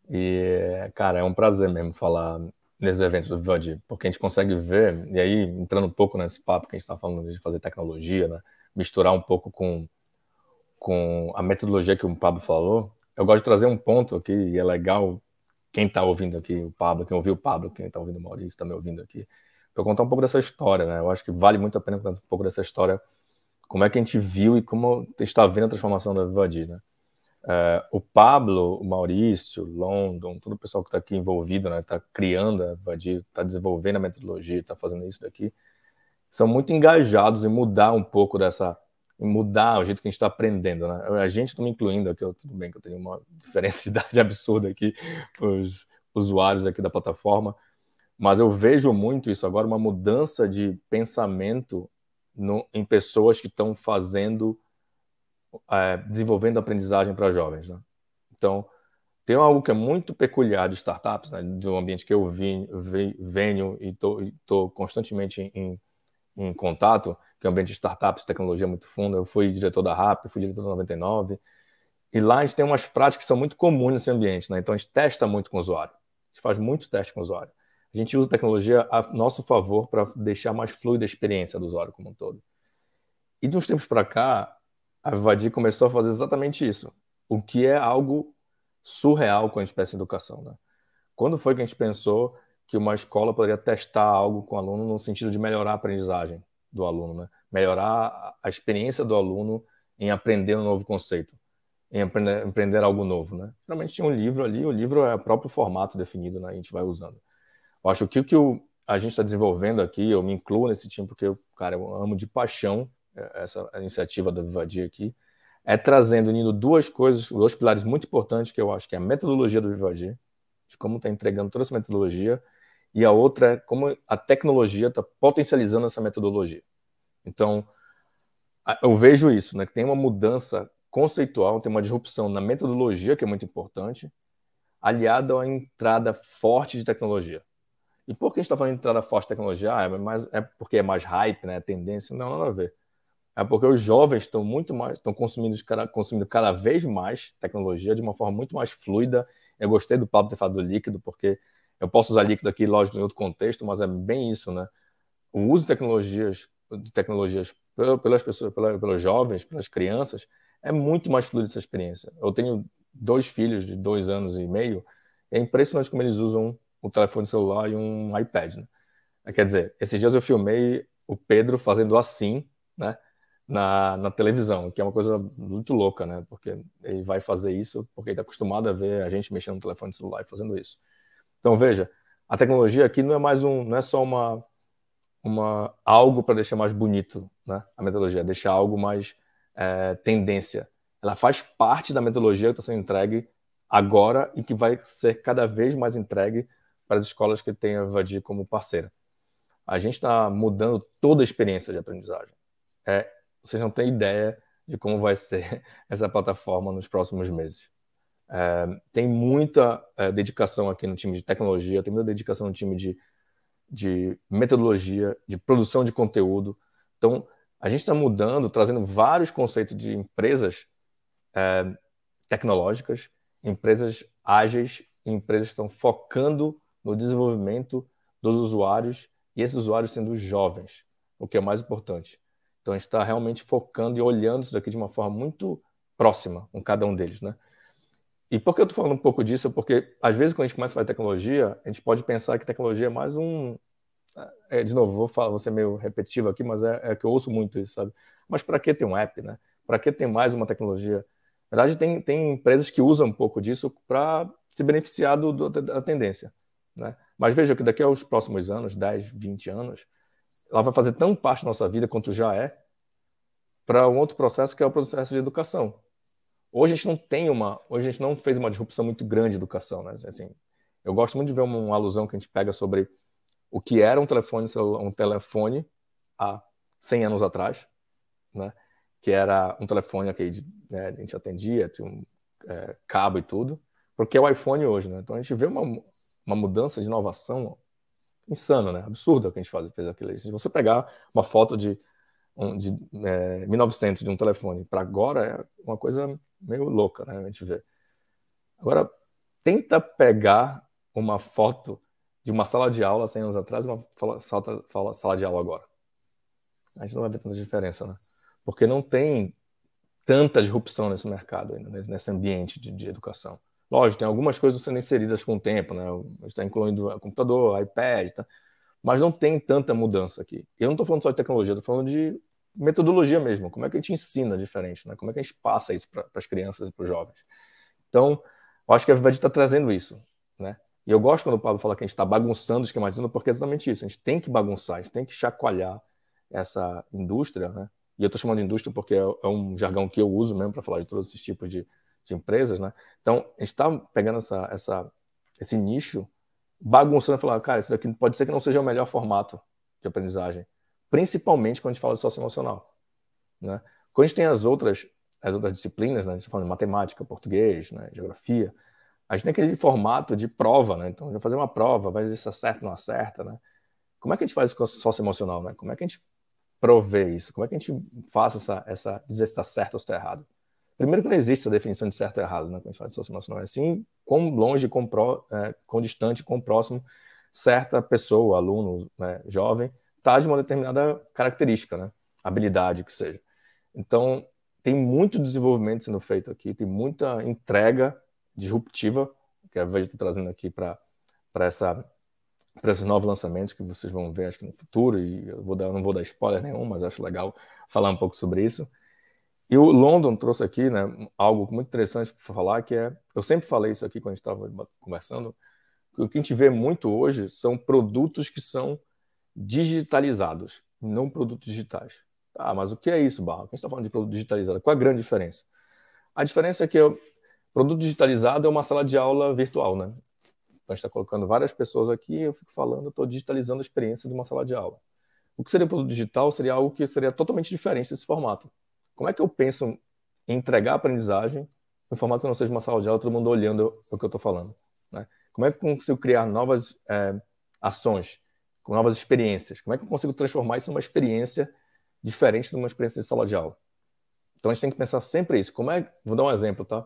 E, cara, é um prazer mesmo falar nesses eventos do Vivadia, porque a gente consegue ver, e aí, entrando um pouco nesse papo que a gente está falando de fazer tecnologia, né? Misturar um pouco com a metodologia que o Pablo falou, eu gosto de trazer um ponto aqui, e é legal quem está ouvindo aqui, o Pablo, quem ouviu o Pablo, quem está ouvindo o Maurício, está me ouvindo aqui, para contar um pouco dessa história, né? Eu acho que vale muito a pena contar um pouco dessa história, como é que a gente viu e como está vendo a transformação da Vivadia, né? O Pablo, o Maurício, o London, todo o pessoal que está aqui envolvido, né? Está criando a Vivadia, está desenvolvendo a metodologia, está fazendo isso daqui, são muito engajados em mudar um pouco em mudar o jeito que a gente está aprendendo, né? A gente está me incluindo aqui, tudo bem que eu tenho uma diferença de idade absurda aqui para os usuários aqui da plataforma, mas eu vejo muito isso agora, uma mudança de pensamento em pessoas que estão desenvolvendo aprendizagem para jovens, né? Então, tem algo que é muito peculiar de startups, né? De um ambiente que eu venho e estou constantemente em contato, que é um ambiente de startups, tecnologia muito funda. Eu fui diretor da RAP, fui diretor da 99, e lá a gente tem umas práticas que são muito comuns nesse ambiente, né? Então a gente testa muito com o usuário, a gente faz muito teste com o usuário. A gente usa a tecnologia a nosso favor para deixar mais fluida a experiência do usuário como um todo. E de uns tempos para cá, a Vivadia começou a fazer exatamente isso, o que é algo surreal quando a gente pensa em educação, né? Quando foi que a gente pensou que uma escola poderia testar algo com o aluno no sentido de melhorar a aprendizagem do aluno, né? Melhorar a experiência do aluno em aprender um novo conceito, em aprender algo novo, né? Geralmente tinha um livro ali, o livro é o próprio formato definido, né? A gente vai usando. Eu acho que o que a gente está desenvolvendo aqui, eu me incluo nesse time porque eu amo de paixão essa iniciativa da Vivadia aqui, unindo dois pilares muito importantes que eu acho que é a metodologia do Vivadia, de como está entregando toda essa metodologia, e a outra é como a tecnologia está potencializando essa metodologia. Então, eu vejo isso, né? Que tem uma mudança conceitual, tem uma disrupção na metodologia, que é muito importante, aliada a uma entrada forte de tecnologia. E por que a gente está falando de entrada forte de tecnologia? É porque é mais hype, né? Tendência? Não, nada a ver. É porque os jovens estão consumindo cada vez mais tecnologia de uma forma muito mais fluida. Eu gostei do Pablo ter falado do líquido, porque eu posso usar líquido aqui, lógico, em outro contexto, mas é bem isso, né? O uso de tecnologias pelas pessoas, pelos jovens, pelas crianças, é muito mais fluida essa experiência. Eu tenho 2 filhos de 2 anos e meio, é impressionante como eles usam o telefone celular e um iPad, né? Quer dizer, esses dias eu filmei o Pedro fazendo assim, né? Na televisão, que é uma coisa muito louca, né? Porque ele vai fazer isso porque ele está acostumado a ver a gente mexendo no telefone celular e fazendo isso. Então, veja, a tecnologia aqui não é só algo para deixar mais bonito, né? A metodologia, deixar algo mais tendência. Ela faz parte da metodologia que está sendo entregue agora e que vai ser cada vez mais entregue para as escolas que têm a Vadi como parceira. A gente está mudando toda a experiência de aprendizagem. Vocês não têm ideia de como vai ser essa plataforma nos próximos meses. Tem muita dedicação aqui no time de tecnologia, tem muita dedicação no time de metodologia, de produção de conteúdo. Então, a gente está mudando, trazendo vários conceitos de empresas tecnológicas, empresas ágeis, empresas que estão focando no desenvolvimento dos usuários e esses usuários sendo jovens, o que é mais importante. Então, a gente está realmente focando e olhando isso daqui de uma forma muito próxima com cada um deles, né? E por que eu estou falando um pouco disso? Porque, às vezes, quando a gente começa a falar de tecnologia, a gente pode pensar que tecnologia é mais de novo, vou ser meio repetitivo aqui, mas é que eu ouço muito isso, sabe? Mas para que ter um app, né? Para que ter mais uma tecnologia? Na verdade, tem empresas que usam um pouco disso para se beneficiar da tendência, né? Mas veja que daqui aos próximos anos, 10, 20 anos, ela vai fazer tão parte da nossa vida quanto já é para um outro processo que é o processo de educação. Hoje a gente não fez uma disrupção muito grande de educação, né? Assim, eu gosto muito de ver uma alusão que a gente pega sobre o que era um telefone há 100 anos atrás, né? Que era um telefone que a gente atendia, tinha cabo e tudo, porque é o iPhone hoje, né? Então a gente vê uma mudança de inovação insana, né? Absurda que a gente fez aquilo. Se você pegar uma foto de 1900 de um telefone para agora, é uma coisa meio louca, né? A gente vê. Agora, tenta pegar uma foto de uma sala de aula 100 anos atrás e uma sala de aula agora. A gente não vai ver tanta diferença, né? Porque não tem tanta disrupção nesse mercado, nesse ambiente de educação. Lógico, tem algumas coisas sendo inseridas com o tempo, né? A gente está incluindo computador, iPad, tá? Mas não tem tanta mudança aqui. Eu não estou falando só de tecnologia, estou falando de metodologia mesmo. Como é que a gente ensina diferente, né? Como é que a gente passa isso para as crianças e para os jovens? Então, eu acho que a Vivadi está trazendo isso, né? E eu gosto quando o Pablo fala que a gente está bagunçando, esquematizando, porque é exatamente isso. A gente tem que bagunçar, a gente tem que chacoalhar essa indústria, né? E eu estou chamando de indústria porque é um jargão que eu uso mesmo para falar de todos esses tipos de empresas, né? Então, a gente está pegando esse nicho, bagunçando e falando, cara, isso daqui pode ser que não seja o melhor formato de aprendizagem, principalmente quando a gente fala de socioemocional, né? Quando a gente tem as outras disciplinas, né? A gente está falando de matemática, português, né? Geografia, a gente tem aquele formato de prova, né? Então, vai fazer uma prova, vai dizer se acerta ou não acerta, né? Como é que a gente faz isso com o socioemocional, né? Como é que a gente provê isso? Como é que a gente faz dizer se está certo ou se está errado? Primeiro que não existe essa definição de certo e errado, né? Quando a gente fala de socioemocional, é assim, quão longe, quão distante, quão próximo certa pessoa, aluno, né, jovem, está de uma determinada característica, né? Habilidade, que seja. Então, tem muito desenvolvimento sendo feito aqui, tem muita entrega disruptiva, que a Vivadi está trazendo aqui para esses novos lançamentos que vocês vão ver, acho que no futuro, e não vou dar spoiler nenhum, mas acho legal falar um pouco sobre isso. E o London trouxe aqui, né, algo muito interessante para falar, que eu sempre falei isso aqui quando a gente estava conversando, que o que a gente vê muito hoje são produtos que são digitalizados, não produtos digitais. Ah, mas o que é isso, Barra? A gente está falando de produto digitalizado. Qual é a grande diferença? A diferença é que o produto digitalizado é uma sala de aula virtual, né? Então, a gente está colocando várias pessoas aqui, eu fico falando, eu estou digitalizando a experiência de uma sala de aula. O que seria produto digital seria algo que seria totalmente diferente desse formato. Como é que eu penso em entregar a aprendizagem em formato que não seja uma sala de aula, todo mundo olhando o que eu estou falando, né? Como é que eu consigo criar novas ações, com novas experiências? Como é que eu consigo transformar isso numa experiência diferente de uma experiência de sala de aula? Então, a gente tem que pensar sempre isso. Vou dar um exemplo, tá?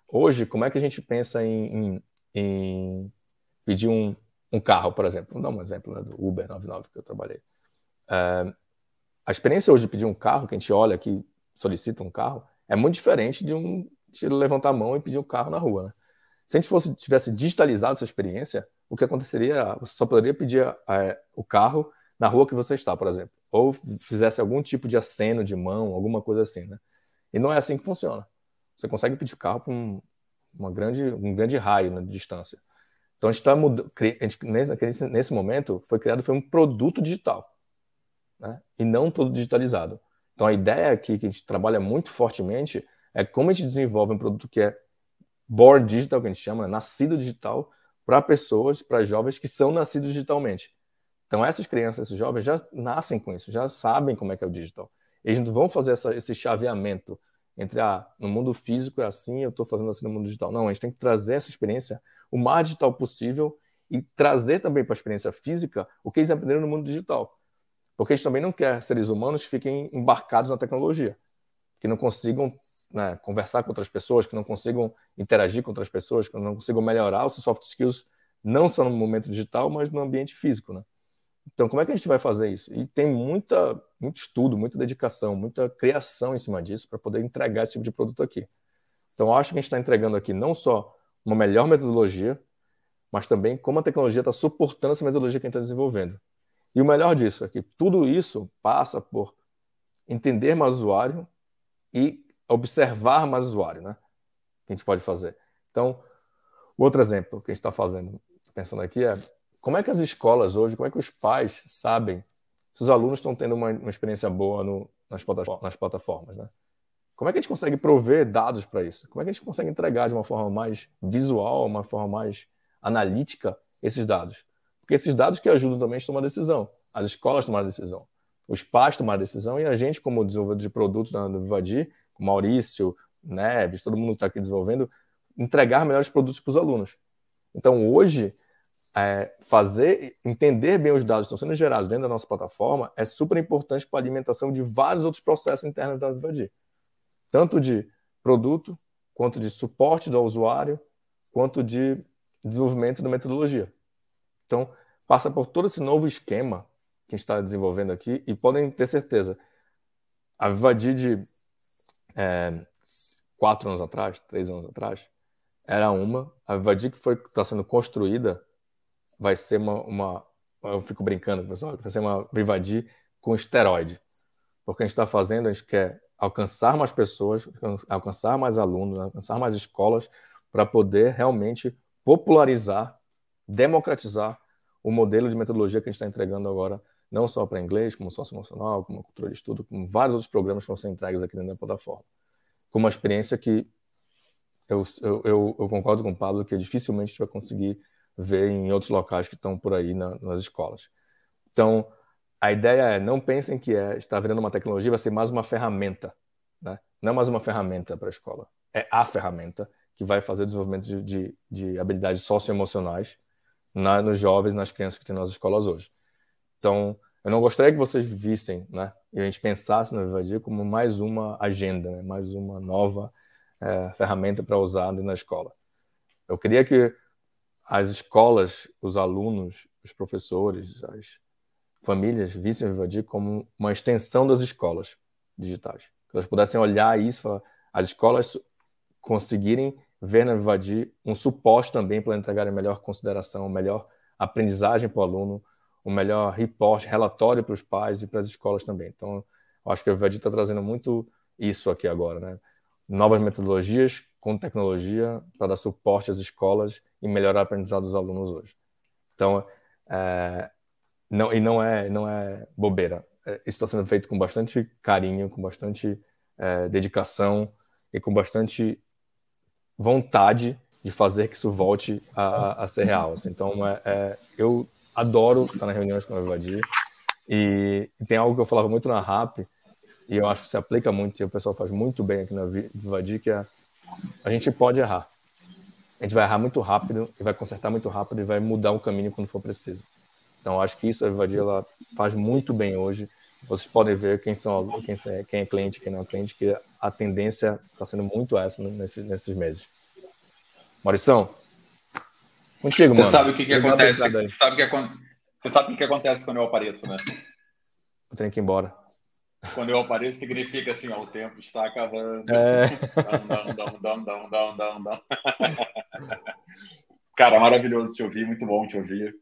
Hoje, como é que a gente pensa em pedir um carro, por exemplo? Vamos dar um exemplo, né, do Uber 99 que eu trabalhei. A experiência hoje de pedir um carro, que a gente olha aqui, solicita um carro, é muito diferente de levantar a mão e pedir um carro na rua, né? Se a gente tivesse digitalizado essa experiência, o que aconteceria? Você só poderia pedir o carro na rua que você está, por exemplo. Ou fizesse algum tipo de aceno de mão, alguma coisa assim, né? E não é assim que funciona. Você consegue pedir carro para um grande raio, né, de distância. Então, a gente está mudando, nesse momento, foi um produto digital, né? E não um produto digitalizado. Então, a ideia aqui, que a gente trabalha muito fortemente, é como a gente desenvolve um produto que é born digital, que a gente chama, nascido digital, para pessoas, para jovens que são nascidos digitalmente. Então, essas crianças, esses jovens já nascem com isso, já sabem como é que é o digital. Eles não vão fazer esse chaveamento entre, no mundo físico é assim, eu estou fazendo assim no mundo digital. Não, a gente tem que trazer essa experiência o mais digital possível e trazer também para a experiência física o que eles aprenderam no mundo digital. Porque a gente também não quer seres humanos que fiquem embarcados na tecnologia, que não consigam, né, conversar com outras pessoas, que não consigam interagir com outras pessoas, que não consigam melhorar os seus soft skills, não só no momento digital, mas no ambiente físico, né? Então, como é que a gente vai fazer isso? E tem muito estudo, muita dedicação, muita criação em cima disso para poder entregar esse tipo de produto aqui. Então, eu acho que a gente está entregando aqui não só uma melhor metodologia, mas também como a tecnologia está suportando essa metodologia que a gente está desenvolvendo. E o melhor disso é que tudo isso passa por entender mais o usuário e observar mais o usuário, né? Que a gente pode fazer. Então, outro exemplo que a gente está fazendo, pensando aqui, é como é que as escolas hoje, como é que os pais sabem se os alunos estão tendo uma experiência boa nas plataformas, né? Como é que a gente consegue prover dados para isso? Como é que a gente consegue entregar de uma forma mais visual, uma forma mais analítica esses dados? Porque esses dados que ajudam também a gente tomar decisão. As escolas tomar decisão, os pais tomar decisão e a gente, como desenvolvedor de produtos do Vivadi, o Maurício, Neves, todo mundo que está aqui desenvolvendo, entregar melhores produtos para os alunos. Então, hoje, entender bem os dados que estão sendo gerados dentro da nossa plataforma é super importante para a alimentação de vários outros processos internos da Vivadi. Tanto de produto, quanto de suporte ao usuário, quanto de desenvolvimento da metodologia. Então, passa por todo esse novo esquema que a gente está desenvolvendo aqui e podem ter certeza, a Vivadi de 4 anos atrás, 3 anos atrás, era a Vivadi que está sendo construída vai ser eu fico brincando, pessoal, vai ser uma Vivadi com esteroide. Porque a gente está fazendo, a gente quer alcançar mais pessoas, alcançar mais alunos, alcançar mais escolas, para poder realmente popularizar, democratizar o modelo de metodologia que a gente está entregando agora, não só para inglês, como socioemocional, como cultura de estudo, como vários outros programas que vão ser entregues aqui dentro da plataforma. Com uma experiência que eu concordo com o Pablo, que dificilmente a gente vai conseguir ver em outros locais que estão por aí nas escolas. Então, a ideia é, não pensem que está virando uma tecnologia, vai ser mais uma ferramenta, né? Não é mais uma ferramenta para a escola. É a ferramenta que vai fazer o desenvolvimento de habilidades socioemocionais nos jovens, nas crianças que tem nas escolas hoje. Então, eu não gostaria que vocês vissem, né, e a gente pensasse na Vivadi como mais uma agenda, né, mais uma nova ferramenta para usar na escola. Eu queria que as escolas, os alunos, os professores, as famílias vissem a Vivadi como uma extensão das escolas digitais. Que elas pudessem olhar isso, as escolas conseguirem ver na Vivadi um suporte também para entregarem melhor consideração, melhor aprendizagem para o aluno, um melhor relatório para os pais e para as escolas também. Então, eu acho que a Vivadi está trazendo muito isso aqui agora, né? Novas metodologias com tecnologia para dar suporte às escolas e melhorar o aprendizado dos alunos hoje. Então, não é bobeira. Isso está sendo feito com bastante carinho, com bastante dedicação e com bastante vontade de fazer que isso volte a ser real. Assim. Então, eu adoro estar nas reuniões com a Vivadi e tem algo que eu falava muito na RAP e eu acho que se aplica muito e o pessoal faz muito bem aqui na Vivadi, que é a gente pode errar. A gente vai errar muito rápido e vai consertar muito rápido e vai mudar o caminho quando for preciso. Então, eu acho que isso a Vivadi ela faz muito bem hoje. Vocês podem ver quem é cliente, quem não é cliente, que a tendência está sendo muito essa nesses meses. Maurição, contigo, mano. Você sabe o que acontece? Você sabe o que acontece quando eu apareço, né? Eu tenho que ir embora. Quando eu apareço, significa assim, ó, o tempo está acabando. Cara, maravilhoso te ouvir, muito bom te ouvir.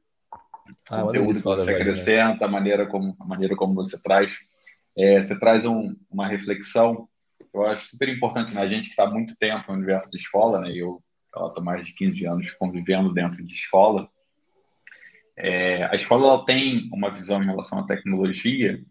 O conteúdo que você acrescenta, a maneira como você traz. Você traz uma reflexão, eu acho super importante, né? A gente que está há muito tempo no universo de escola, né? Eu ela está mais de 15 anos convivendo dentro de escola. A escola ela tem uma visão em relação à tecnologia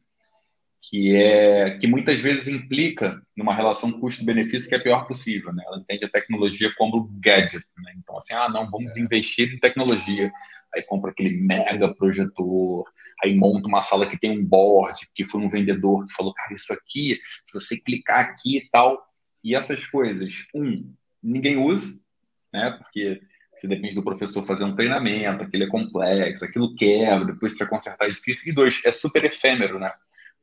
que muitas vezes implica numa relação custo-benefício que é a pior possível, né? Ela entende a tecnologia como gadget, né? Então, assim, não, vamos investir em tecnologia. Aí compra aquele mega projetor, aí monta uma sala que tem um board, que foi um vendedor que falou, cara, isso aqui, se você clicar aqui e tal, e essas coisas, ninguém usa, né? Porque você depende do professor fazer um treinamento, aquilo é complexo, aquilo quebra, depois para consertar é difícil. E 2, é super efêmero, né?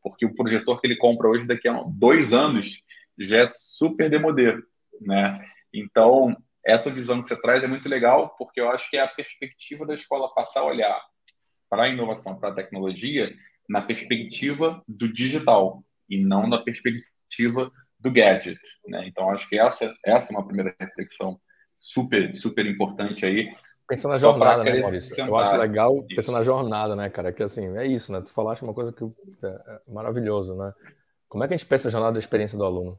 Porque o projetor que ele compra hoje, daqui a 2 anos, já é super demodê, né? Então, essa visão que você traz é muito legal, porque eu acho que é a perspectiva da escola passar a olhar para a inovação, para a tecnologia, na perspectiva do digital, e não na perspectiva do gadget, né? Então, acho que essa é uma primeira reflexão super, super importante aí. Pensando na jornada, né, Maurício? Eu acho legal pensar na jornada, né, cara? Que assim, é isso, né? Tu falaste uma coisa que é maravilhoso, né? Como é que a gente pensa a jornada da experiência do aluno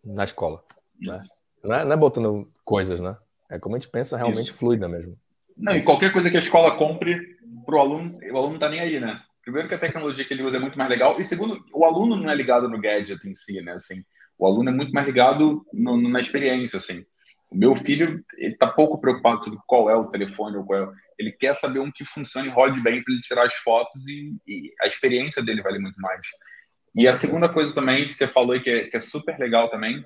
na escola, né? Não é botando coisas, né? É como a gente pensa realmente fluida mesmo. Não, e qualquer coisa que a escola compre para o aluno não tá nem aí, né? Primeiro que a tecnologia que ele usa é muito mais legal, e segundo, o aluno não é ligado no gadget em si, né? Assim, o aluno é muito mais ligado na experiência, assim. O meu filho, ele tá pouco preocupado sobre qual é o telefone ou qual é. Ele quer saber um que funcione e rode bem para ele tirar as fotos e a experiência dele vale muito mais. E a segunda coisa também que você falou e que é super legal também,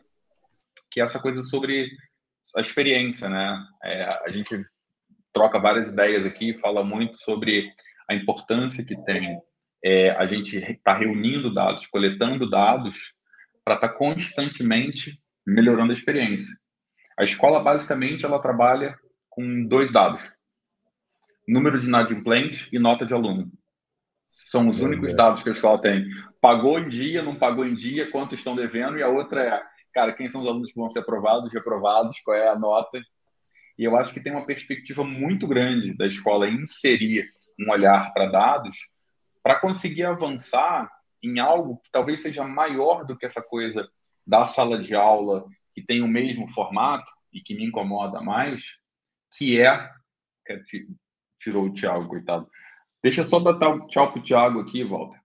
que é essa coisa sobre a experiência, né? A gente troca várias ideias aqui, fala muito sobre a importância que tem a gente estar reunindo dados, coletando dados para estar constantemente melhorando a experiência. A escola, basicamente, ela trabalha com 2 dados. Número de inadimplentes e nota de aluno. São os únicos dados que a escola tem. Pagou em dia, não pagou em dia, quanto estão devendo, e a outra é, cara, quem são os alunos que vão ser aprovados, reprovados, qual é a nota. E eu acho que tem uma perspectiva muito grande da escola inserir um olhar para dados para conseguir avançar em algo que talvez seja maior do que essa coisa da sala de aula, que tem o mesmo formato e que me incomoda mais, que é... Tirou o Thiago, coitado. Deixa eu só dar tchau pro Thiago aqui, Walter.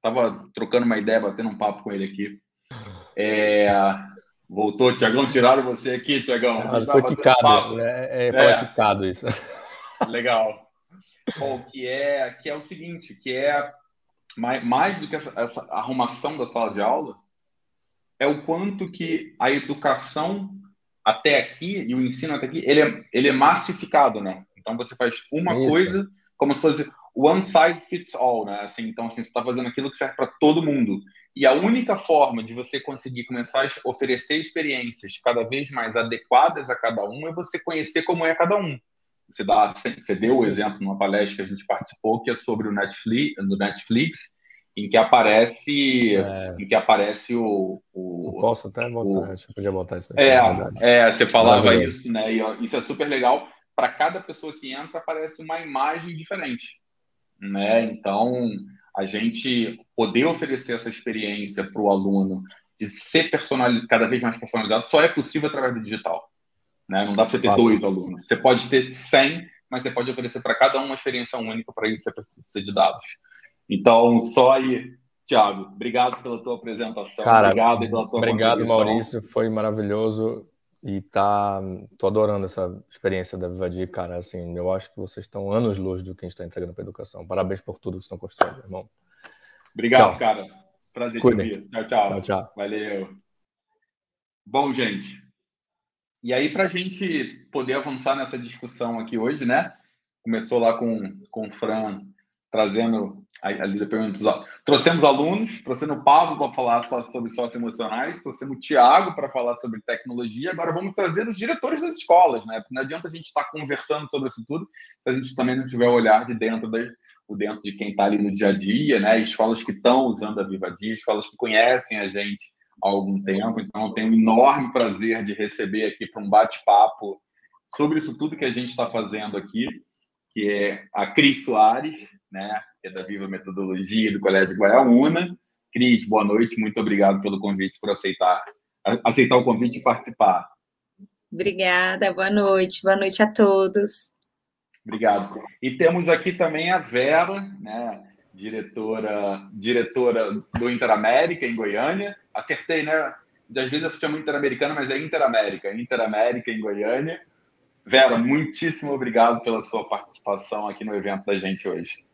Tava trocando uma ideia, batendo um papo com ele aqui. Voltou, Thiagão, tiraram você aqui, Thiagão. Foi quicado, fala quicado isso. Legal. Bom, que é o seguinte, que é mais do que essa arrumação da sala de aula, é o quanto que a educação até aqui e o ensino até aqui, ele é massificado, né? Então você faz uma coisa como se fosse one size fits all, né? Assim, então assim, você está fazendo aquilo que serve para todo mundo. E a única forma de você conseguir começar a oferecer experiências cada vez mais adequadas a cada um é você conhecer como é cada um. Você deu o exemplo numa palestra que a gente participou, que é sobre o Netflix, em que aparece o posso até botar, acho que podia botar isso aqui, você falava isso, né? E isso é super legal. Para cada pessoa que entra, aparece uma imagem diferente, né? Então, a gente poder oferecer essa experiência para o aluno de ser cada vez mais personalizado só é possível através do digital, né? Não dá para você ter 2 alunos. Você pode ter 100, mas você pode oferecer para cada um uma experiência única. Para isso você precisa de dados. Então, só aí, Thiago, obrigado pela tua apresentação. Cara, obrigado pela tua Obrigado, Maurício. Foi maravilhoso. E tô adorando essa experiência da Vivadi, cara. Assim, eu acho que vocês estão anos-luz do que a gente está entregando para a educação. Parabéns por tudo que estão construindo, irmão. Obrigado, cara. Prazer te ouvir. Tchau. Valeu. Bom, gente. E aí, para a gente poder avançar nessa discussão aqui hoje, né? Começou lá com o Fran trazendo ali da pergunta. Trouxemos alunos, trouxemos o Pablo para falar só sobre socioemocionais, trouxemos o Thiago para falar sobre tecnologia. Agora vamos trazer os diretores das escolas, né? Porque não adianta a gente estar conversando sobre isso tudo se a gente também não tiver o olhar de dentro de quem está ali no dia a dia, né? Escolas que estão usando a Vivadi, escolas que conhecem a gente há algum tempo. Então, eu tenho um enorme prazer de receber aqui para um bate-papo sobre isso tudo que a gente está fazendo aqui, que é a Cris Soares, né, que é da Viva Metodologia do Colégio Guaiaúna. Cris, boa noite, muito obrigado pelo convite, por aceitar o convite e participar. Obrigada, boa noite a todos. Obrigado. E temos aqui também a Vera, né, diretora do Interamérica, em Goiânia. Acertei, né? Às vezes eu chamo Interamericana, mas é Interamérica em Goiânia. Vera, muitíssimo obrigado pela sua participação aqui no evento da gente hoje.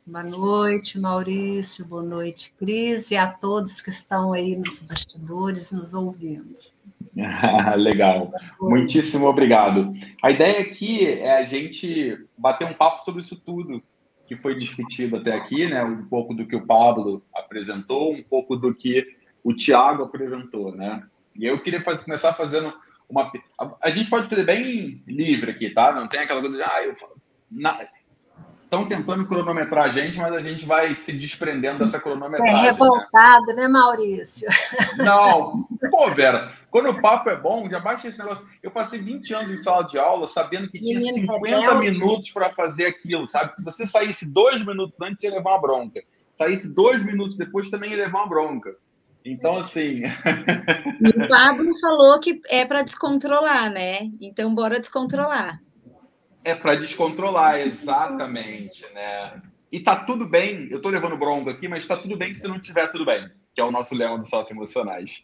Boa noite, Maurício, boa noite, Cris, e a todos que estão aí nos bastidores nos ouvindo. Legal, muitíssimo obrigado. A ideia aqui é a gente bater um papo sobre isso tudo que foi discutido até aqui, né? Um pouco do que o Pablo apresentou, um pouco do que o Tiago apresentou, né? E eu queria começar fazendo uma... A gente pode fazer bem livre aqui, tá? Não tem aquela coisa de... Estão tentando cronometrar a gente, mas a gente vai se desprendendo dessa cronometragem. É revoltado, né, Maurício? Não. Pô, Vera, quando o papo é bom, já baixa esse negócio. Eu passei 20 anos em sala de aula sabendo que tinha 50 minutos para fazer aquilo, sabe? Se você saísse 2 minutos antes, ia levar uma bronca. Saísse 2 minutos depois, também ia levar uma bronca. Então, assim... E o Pablo falou que é para descontrolar, né? Então, bora descontrolar. É para descontrolar, exatamente, né? E tá tudo bem, eu tô levando bronca aqui, mas tá tudo bem se não tiver tudo bem, que é o nosso lema dos sócios emocionais.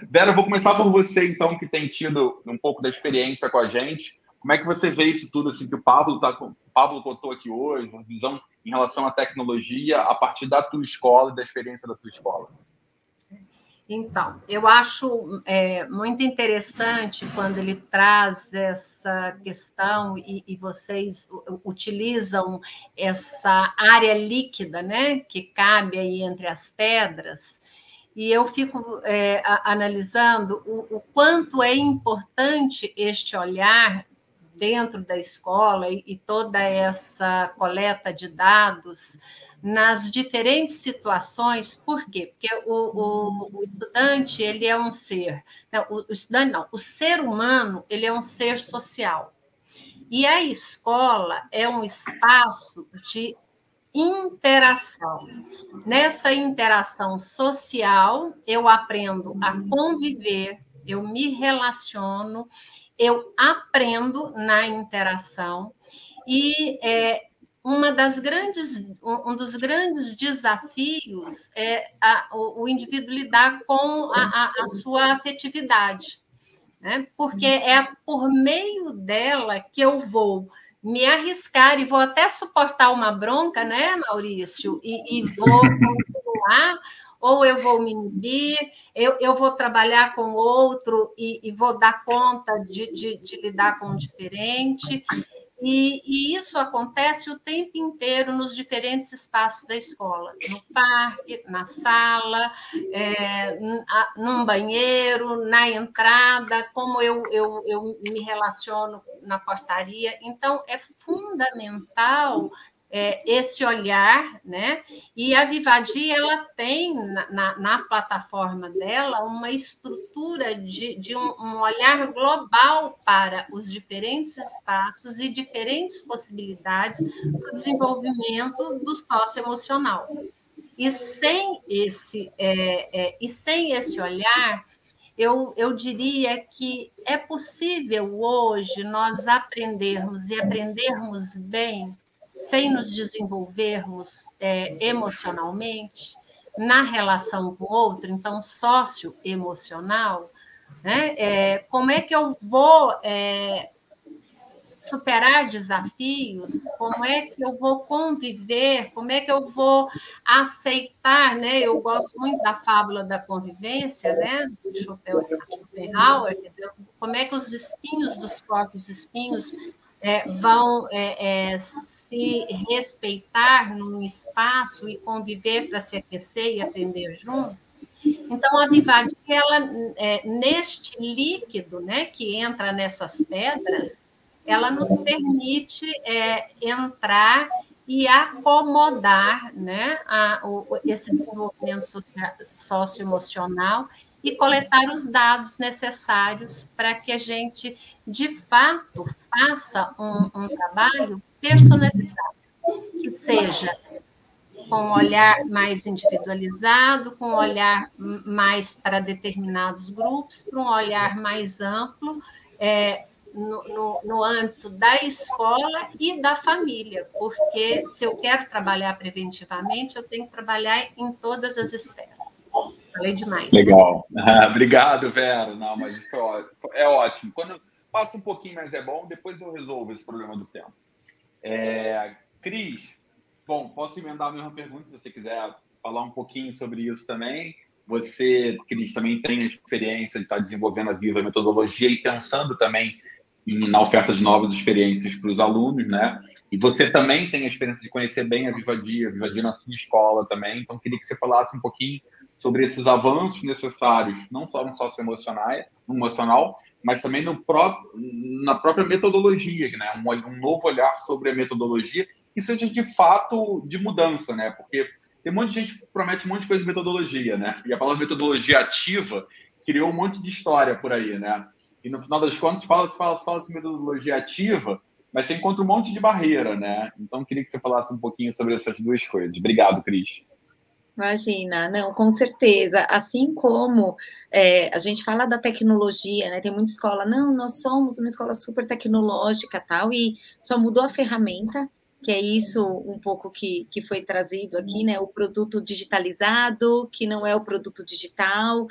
Vera, eu vou começar por você, então, que tem tido um pouco da experiência com a gente. Como é que você vê isso tudo, assim, que o Pablo contou aqui hoje, uma visão em relação à tecnologia a partir da tua escola e da experiência da tua escola? Então, eu acho muito interessante quando ele traz essa questão e vocês utilizam essa área líquida, né, que cabe aí entre as pedras, e eu fico analisando o quanto é importante este olhar dentro da escola e toda essa coleta de dados nas diferentes situações. Por quê? Porque o estudante, ele é um ser... Não, o ser humano, ele é um ser social. E a escola é um espaço de interação. Nessa interação social, eu aprendo a conviver, eu me relaciono, eu aprendo na interação e um dos grandes desafios é o indivíduo lidar com a sua afetividade, né? Porque é por meio dela que eu vou me arriscar e vou até suportar uma bronca, né, Maurício? E vou continuar, ou eu vou me inibir, eu vou trabalhar com outro e vou dar conta de lidar com o diferente. E isso acontece o tempo inteiro nos diferentes espaços da escola, no parque, na sala, num banheiro, na entrada, como eu me relaciono na portaria. Então, é fundamental esse olhar, né? E a Vivadi, ela tem na plataforma dela uma estrutura de um olhar global para os diferentes espaços e diferentes possibilidades do desenvolvimento do socioemocional. E sem esse olhar, eu diria que é possível hoje nós aprendermos bem sem nos desenvolvermos emocionalmente na relação com o outro, então socioemocional, né? Como é que eu vou superar desafios? Como é que eu vou conviver? Como é que eu vou aceitar, né? Eu gosto muito da fábula da convivência, né? Do Schopenhauer, quer dizer, como é que os espinhos dos próprios espinhos vão se respeitar num espaço e conviver para se aquecer e aprender juntos. Então, a Vivadi, ela, neste líquido, né, que entra nessas pedras, ela nos permite entrar e acomodar, né, esse desenvolvimento socioemocional e coletar os dados necessários para que a gente, de fato, faça um trabalho personalizado, que seja com um olhar mais individualizado, com um olhar mais para determinados grupos, para um olhar mais amplo, no âmbito da escola e da família, porque se eu quero trabalhar preventivamente, eu tenho que trabalhar em todas as esferas. Falei demais. Legal. Né? Obrigado, Vera. Não, mas é ótimo. Quando passa um pouquinho, mas é bom, depois eu resolvo esse problema do tempo. Cris, bom, posso emendar a mesma pergunta, se você quiser falar um pouquinho sobre isso também. Você, Cris, também tem a experiência de estar desenvolvendo a Viva metodologia e pensando também na oferta de novas experiências para os alunos, né? E você também tem a experiência de conhecer bem a Vivadia na sua escola também. Então, queria que você falasse um pouquinho sobre esses avanços necessários, não só no socioemocional, mas também na própria metodologia, né? Um novo olhar sobre a metodologia que seja de fato de mudança, né? Porque tem um monte de gente que promete um monte de coisa de metodologia, né? E a palavra metodologia ativa criou um monte de história por aí, né? E no final das contas, fala de metodologia ativa, mas você encontra um monte de barreira, né? Então, queria que você falasse um pouquinho sobre essas duas coisas. Obrigado, Cris. Imagina, não, com certeza. Assim como a gente fala da tecnologia, né? Tem muita escola, não, nós somos uma escola super tecnológica, tal, e só mudou a ferramenta, que é isso um pouco que foi trazido aqui, né? O produto digitalizado, que não é o produto digital,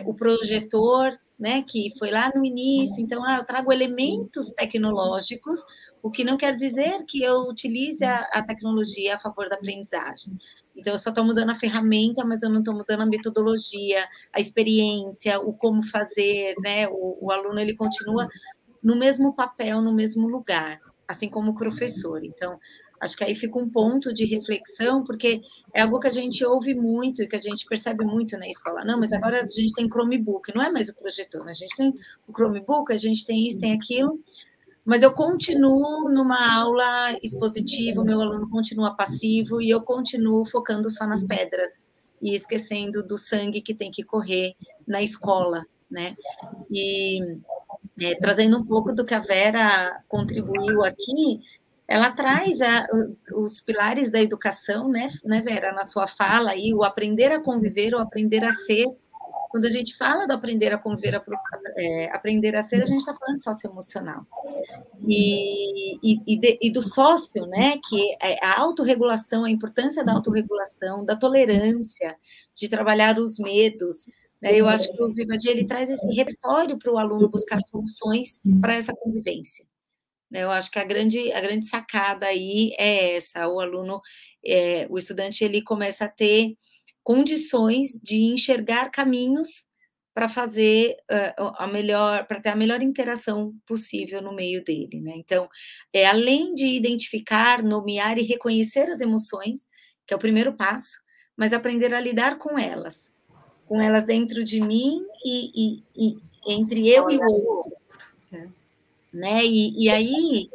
o projetor, né? Que foi lá no início. Então, eu trago elementos tecnológicos, o que não quer dizer que eu utilize a tecnologia a favor da aprendizagem. Então, eu só estou mudando a ferramenta, mas eu não estou mudando a metodologia, a experiência, o como fazer, né? O aluno, ele continua no mesmo papel, no mesmo lugar, assim como o professor. Então, acho que aí fica um ponto de reflexão, porque é algo que a gente ouve muito e que a gente percebe muito na escola. Não, mas agora a gente tem Chromebook, não é mais o projetor, a gente tem o Chromebook, a gente tem isso, tem aquilo, mas eu continuo numa aula expositiva, o meu aluno continua passivo e eu continuo focando só nas pedras e esquecendo do sangue que tem que correr na escola, né? E trazendo um pouco do que a Vera contribuiu aqui, ela traz os pilares da educação, né, Vera, na sua fala aí, o aprender a conviver, o aprender a ser. Quando a gente fala do aprender a conviver, aprender a ser, a gente está falando de socioemocional. E do sócio, né, que é a autorregulação, a importância da autorregulação, da tolerância, de trabalhar os medos. Né? Eu acho que o Vivadia, ele traz esse repertório para o aluno buscar soluções para essa convivência. Eu acho que a grande sacada aí é essa, o aluno, o estudante, ele começa a ter condições de enxergar caminhos para fazer para ter a melhor interação possível no meio dele, né? Então, além de identificar, nomear e reconhecer as emoções, que é o primeiro passo, mas aprender a lidar com elas dentro de mim e entre eu e o outro, né? E aí,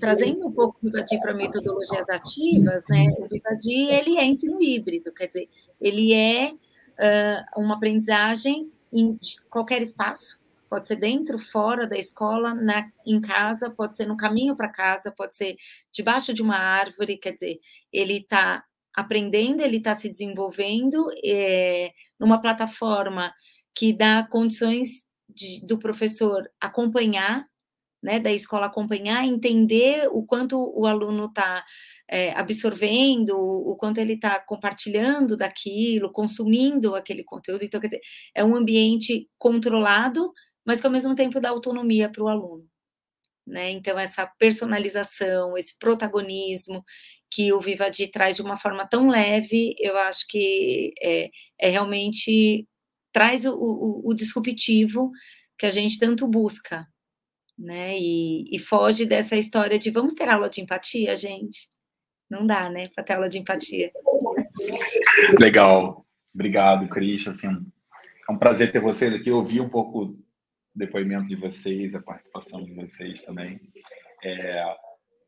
trazendo um pouco o Vivadia para metodologias ativas, né? O Vivadia, ele é ensino híbrido, quer dizer, ele é uma aprendizagem em qualquer espaço, pode ser dentro, fora da escola, em casa, pode ser no caminho para casa, pode ser debaixo de uma árvore, quer dizer, ele está aprendendo, ele está se desenvolvendo numa plataforma que dá condições do professor acompanhar, né, da escola acompanhar, entender o quanto o aluno está absorvendo, o quanto ele está compartilhando daquilo, consumindo aquele conteúdo. Então, quer dizer, é um ambiente controlado, mas que ao mesmo tempo dá autonomia para o aluno. Né? Então, essa personalização, esse protagonismo que o Vivadia traz de uma forma tão leve, eu acho que realmente traz o disruptivo que a gente tanto busca. Né? E foge dessa história de vamos ter aula de empatia, gente? Não dá, né? Para ter aula de empatia. Legal. Obrigado, Cris. Assim, é um prazer ter vocês aqui. Eu ouvi um pouco o depoimento de vocês, a participação de vocês também.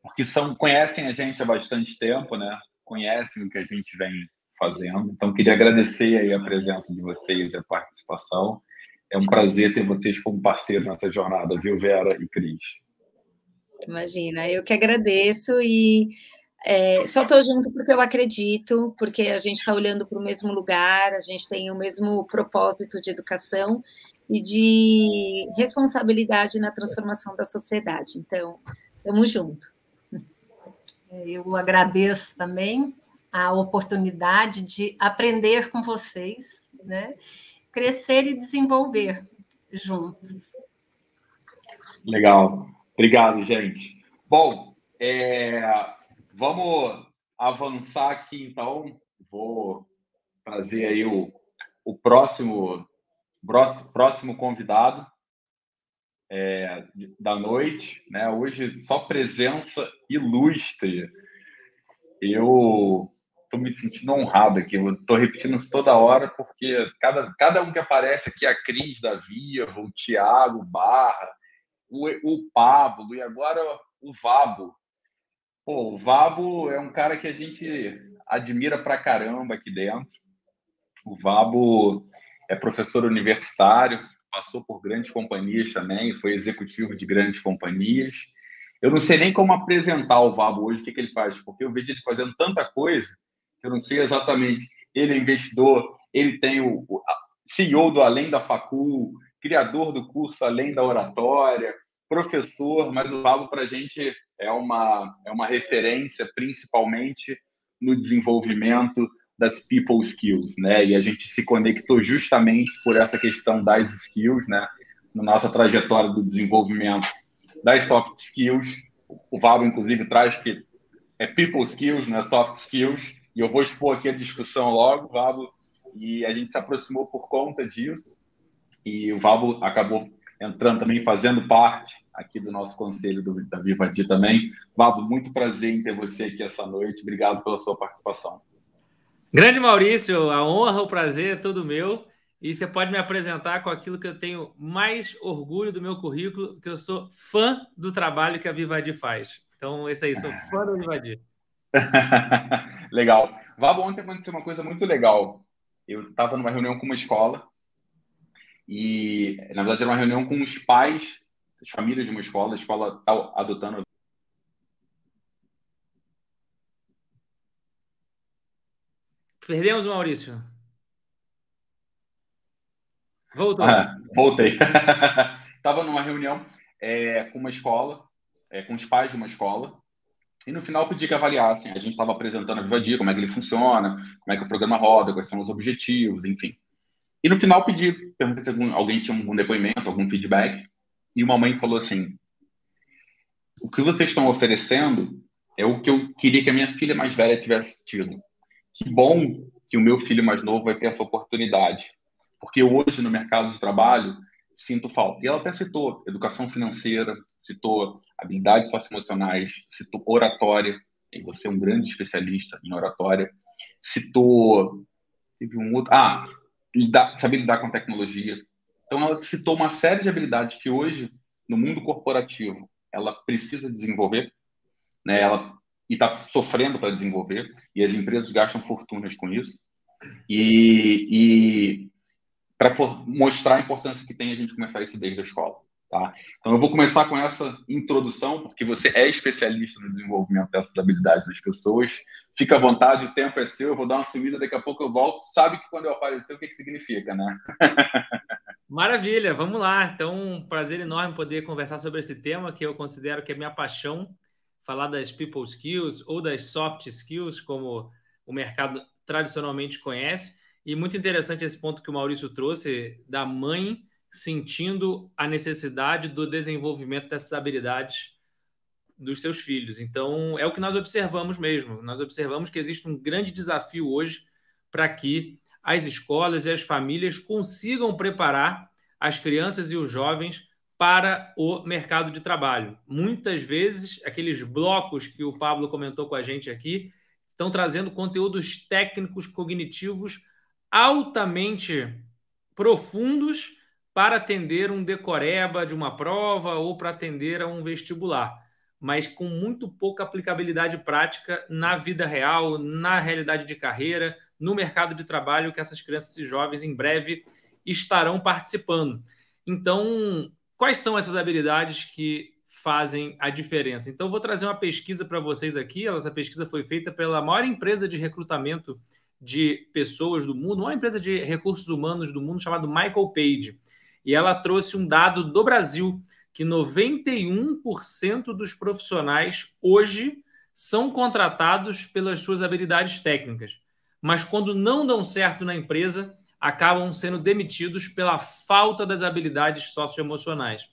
Porque conhecem a gente há bastante tempo, né? Conhecem o que a gente vem fazendo. Então, queria agradecer aí a presença de vocês, a participação. É um prazer ter vocês como parceiro nessa jornada, viu, Vera e Cris? Imagina, eu que agradeço e só estou junto porque eu acredito, porque a gente está olhando para o mesmo lugar, a gente tem o mesmo propósito de educação e de responsabilidade na transformação da sociedade. Então, estamos juntos. Eu agradeço também a oportunidade de aprender com vocês, né? Crescer e desenvolver juntos. Legal. Obrigado, gente. Bom, vamos avançar aqui, então. Vou trazer aí o próximo convidado da noite, né? Hoje, só presença ilustre. Eu estou me sentindo honrado aqui. Eu estou repetindo isso toda hora, porque cada um que aparece aqui, a Cris da Viva, o Thiago Barra, o Pablo e agora o Vabo. Pô, o Vabo é um cara que a gente admira pra caramba aqui dentro. O Vabo é professor universitário, passou por grandes companhias também, foi executivo de grandes companhias. Eu não sei nem como apresentar o Vabo hoje, o que ele faz, porque eu vejo ele fazendo tanta coisa que eu não sei exatamente. Ele é investidor, ele tem o CEO do Além da Facul, criador do curso Além da Oratória, professor, mas o Vabo para a gente é uma referência, principalmente no desenvolvimento das people skills, né? E a gente se conectou justamente por essa questão das skills, né? Na nossa trajetória do desenvolvimento das soft skills. O Vabo, inclusive, traz que é people skills, não é soft skills, e eu vou expor aqui a discussão logo, Vabo, e a gente se aproximou por conta disso, e o Vabo acabou entrando também, fazendo parte aqui do nosso conselho da Vivadi também. Vabo, muito prazer em ter você aqui essa noite, obrigado pela sua participação. Grande Maurício, a honra, o prazer é todo meu, e você pode me apresentar com aquilo que eu tenho mais orgulho do meu currículo, que eu sou fã do trabalho que a Vivadi faz. Então, esse aí, sou fã da Vivadi. Legal. Vabo, ontem aconteceu uma coisa muito legal. Eu estava numa reunião com uma escola e, na verdade, era uma reunião com os pais, as famílias de uma escola. A escola está adotando... Perdemos o Maurício. Voltou. Voltei. Estava numa reunião com uma escola, com os pais de uma escola, e no final pedi que avaliassem. A gente estava apresentando a Vivadi, como é que ele funciona, como é que o programa roda, quais são os objetivos, enfim. E no final perguntei se alguém tinha algum depoimento, algum feedback, e uma mãe falou assim: o que vocês estão oferecendo é o que eu queria que a minha filha mais velha tivesse tido. Que bom que o meu filho mais novo vai ter essa oportunidade, porque hoje no mercado de trabalho sinto falta. E ela até citou educação financeira, citou habilidades socioemocionais, citou oratória, e você é um grande especialista em oratória, citou... Teve um outro... saber lidar com tecnologia. Então, ela citou uma série de habilidades que hoje, no mundo corporativo, ela precisa desenvolver, né? E está sofrendo para desenvolver, e as empresas gastam fortunas com isso. E para mostrar a importância que tem a gente começar isso desde a escola. Tá? Então, eu vou começar com essa introdução, porque você é especialista no desenvolvimento dessas habilidades das pessoas. Fica à vontade, o tempo é seu, eu vou dar uma sumida, daqui a pouco eu volto. Sabe que quando eu aparecer, o que significa, né? Maravilha, vamos lá. Então, um prazer enorme poder conversar sobre esse tema, que eu considero que é minha paixão, falar das people skills ou das soft skills, como o mercado tradicionalmente conhece. E muito interessante esse ponto que o Maurício trouxe, da mãe sentindo a necessidade do desenvolvimento dessas habilidades dos seus filhos. Então, é o que nós observamos mesmo. Nós observamos que existe um grande desafio hoje para que as escolas e as famílias consigam preparar as crianças e os jovens para o mercado de trabalho. Muitas vezes, aqueles blocos que o Pablo comentou com a gente aqui estão trazendo conteúdos técnicos, cognitivos altamente profundos para atender um decoreba de uma prova ou para atender a um vestibular, mas com muito pouca aplicabilidade prática na vida real, na realidade de carreira, no mercado de trabalho que essas crianças e jovens em breve estarão participando. Então, quais são essas habilidades que fazem a diferença? Então, eu vou trazer uma pesquisa para vocês aqui. Essa pesquisa foi feita pela maior empresa de recrutamento de pessoas do mundo, uma empresa de recursos humanos do mundo chamada Michael Page. e ela trouxe um dado do Brasil, que 91% dos profissionais hoje são contratados pelas suas habilidades técnicas, mas quando não dão certo na empresa, acabam sendo demitidos pela falta das habilidades socioemocionais.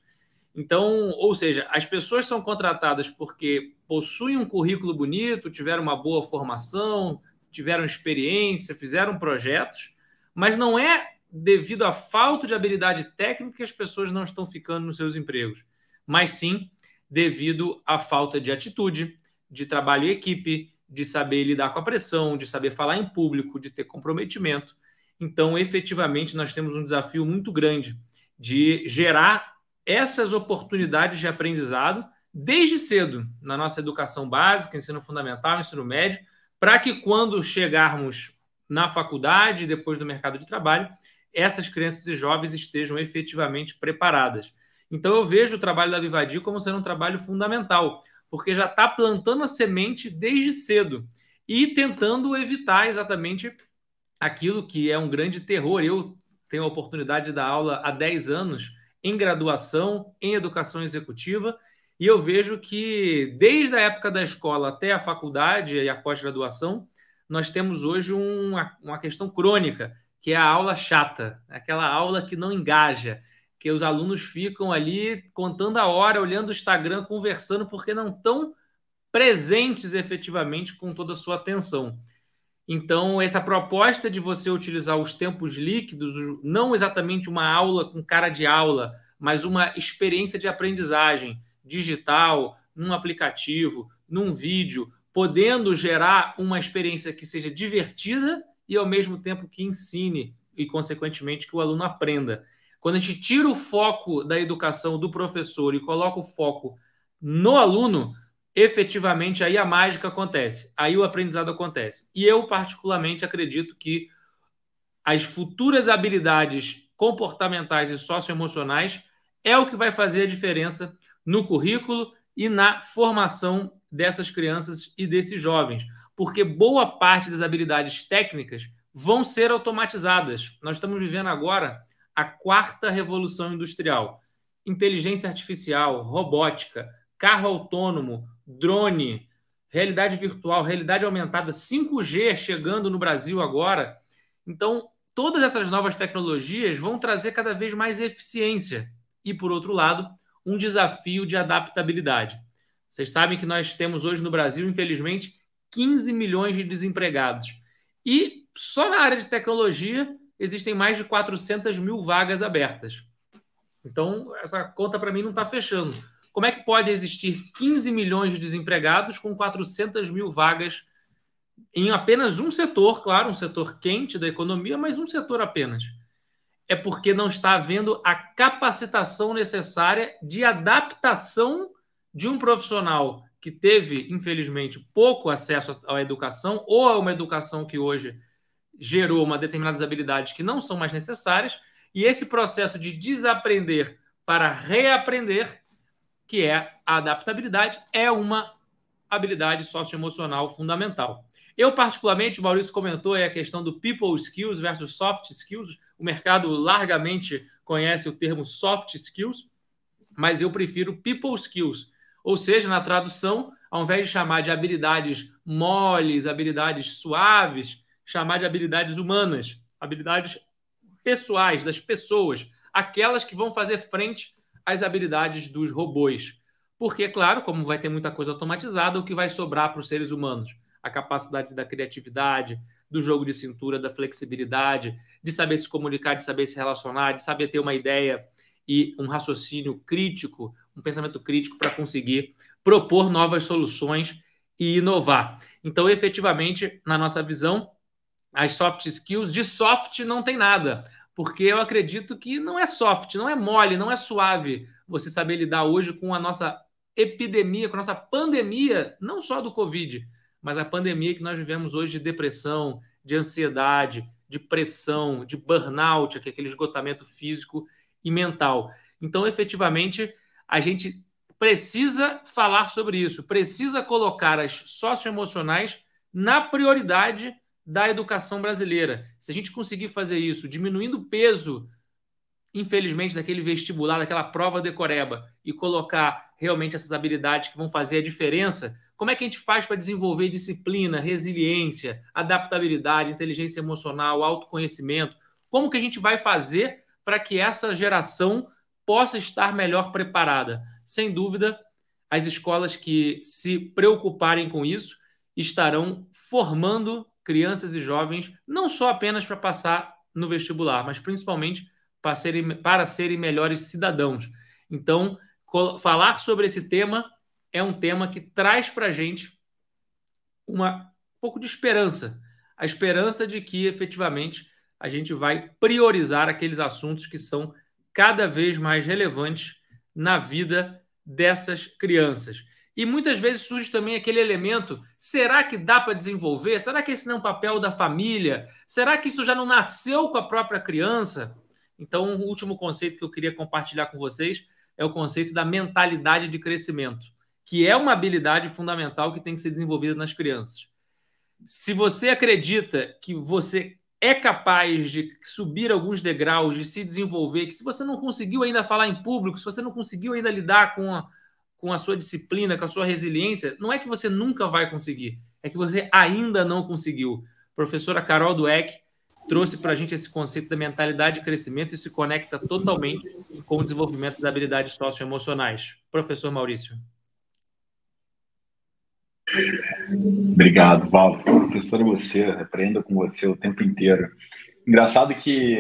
Então, ou seja, as pessoas são contratadas porque possuem um currículo bonito, tiveram uma boa formação, tiveram experiência, fizeram projetos, mas não é devido à falta de habilidade técnica que as pessoas não estão ficando nos seus empregos, mas sim devido à falta de atitude, de trabalho em equipe, de saber lidar com a pressão, de saber falar em público, de ter comprometimento. Então, efetivamente, nós temos um desafio muito grande de gerar essas oportunidades de aprendizado desde cedo, na nossa educação básica, ensino fundamental, ensino médio, para que quando chegarmos na faculdade e depois no mercado de trabalho, essas crianças e jovens estejam efetivamente preparadas. Então, eu vejo o trabalho da Vivadi como sendo um trabalho fundamental, porque já está plantando a semente desde cedo e tentando evitar exatamente aquilo que é um grande terror. Eu tenho a oportunidade de dar aula há 10 anos em graduação, em educação executiva, e eu vejo que desde a época da escola até a faculdade e a pós-graduação, nós temos hoje uma questão crônica, que é a aula chata, aquela aula que não engaja, que os alunos ficam ali contando a hora, olhando o Instagram, conversando, porque não estão presentes efetivamente com toda a sua atenção. Então, essa proposta de você utilizar os tempos líquidos, não exatamente uma aula com cara de aula, mas uma experiência de aprendizagem digital, num aplicativo, num vídeo, podendo gerar uma experiência que seja divertida e, ao mesmo tempo, que ensine e, consequentemente, que o aluno aprenda. Quando a gente tira o foco da educação do professor e coloca o foco no aluno, efetivamente, aí a mágica acontece, aí o aprendizado acontece. E eu, particularmente, acredito que as futuras habilidades comportamentais e socioemocionais é o que vai fazer a diferença no currículo e na formação dessas crianças e desses jovens, porque boa parte das habilidades técnicas vão ser automatizadas. Nós estamos vivendo agora a 4ª revolução industrial. Inteligência artificial, robótica, carro autônomo, drone, realidade virtual, realidade aumentada, 5G chegando no Brasil agora. Então, todas essas novas tecnologias vão trazer cada vez mais eficiência e, por outro lado, um desafio de adaptabilidade. Vocês sabem que nós temos hoje no Brasil, infelizmente, 15 milhões de desempregados. E só na área de tecnologia existem mais de 400 mil vagas abertas. Então, essa conta para mim não está fechando. Como é que pode existir 15 milhões de desempregados com 400 mil vagas em apenas um setor, claro, um setor quente da economia, mas um setor apenas? É porque não está havendo a capacitação necessária de adaptação de um profissional que teve, infelizmente, pouco acesso à educação ou a uma educação que hoje gerou uma determinadas habilidades que não são mais necessárias, e esse processo de desaprender para reaprender, que é a adaptabilidade, é uma habilidade socioemocional fundamental. Eu, particularmente, o Maurício comentou, a questão do people skills versus soft skills. O mercado largamente conhece o termo soft skills, mas eu prefiro people skills. Ou seja, na tradução, ao invés de chamar de habilidades moles, habilidades suaves, chamar de habilidades humanas, habilidades pessoais, das pessoas, aquelas que vão fazer frente às habilidades dos robôs. Porque, claro, como vai ter muita coisa automatizada, o que vai sobrar para os seres humanos? A capacidade da criatividade, do jogo de cintura, da flexibilidade, de saber se comunicar, de saber se relacionar, de saber ter uma ideia e um raciocínio crítico, um pensamento crítico para conseguir propor novas soluções e inovar. Então, efetivamente, na nossa visão, as soft skills, de soft não tem nada, porque eu acredito que não é soft, não é mole, não é suave você saber lidar hoje com a nossa epidemia, com a nossa pandemia, não só do Covid, mas a pandemia que nós vivemos hoje de depressão, de ansiedade, de pressão, de burnout, que é aquele esgotamento físico e mental. Então, efetivamente, a gente precisa falar sobre isso, precisa colocar as socioemocionais na prioridade da educação brasileira. Se a gente conseguir fazer isso, diminuindo o peso infelizmente, daquele vestibular, daquela prova decoreba e colocar realmente essas habilidades que vão fazer a diferença, como é que a gente faz para desenvolver disciplina, resiliência, adaptabilidade, inteligência emocional, autoconhecimento? Como que a gente vai fazer para que essa geração possa estar melhor preparada? Sem dúvida, as escolas que se preocuparem com isso estarão formando crianças e jovens, não só apenas para passar no vestibular, mas principalmente para serem melhores cidadãos. Então, falar sobre esse tema é um tema que traz para a gente um pouco de esperança. A esperança de que, efetivamente, a gente vai priorizar aqueles assuntos que são cada vez mais relevantes na vida dessas crianças. E muitas vezes surge também aquele elemento, será que dá para desenvolver? Será que esse não é um papel da família? Será que isso já não nasceu com a própria criança? Então, o último conceito que eu queria compartilhar com vocês é o conceito da mentalidade de crescimento, que é uma habilidade fundamental que tem que ser desenvolvida nas crianças. Se você acredita que você é capaz de subir alguns degraus, de se desenvolver, que se você não conseguiu ainda falar em público, se você não conseguiu ainda lidar com a sua disciplina, com a sua resiliência, não é que você nunca vai conseguir, é que você ainda não conseguiu. A professora Carol Dweck trouxe para a gente esse conceito da mentalidade de crescimento e se conecta totalmente com o desenvolvimento das habilidades socioemocionais. Professor Maurício. Obrigado, Paulo. Professor, você, aprenda com você o tempo inteiro. Engraçado que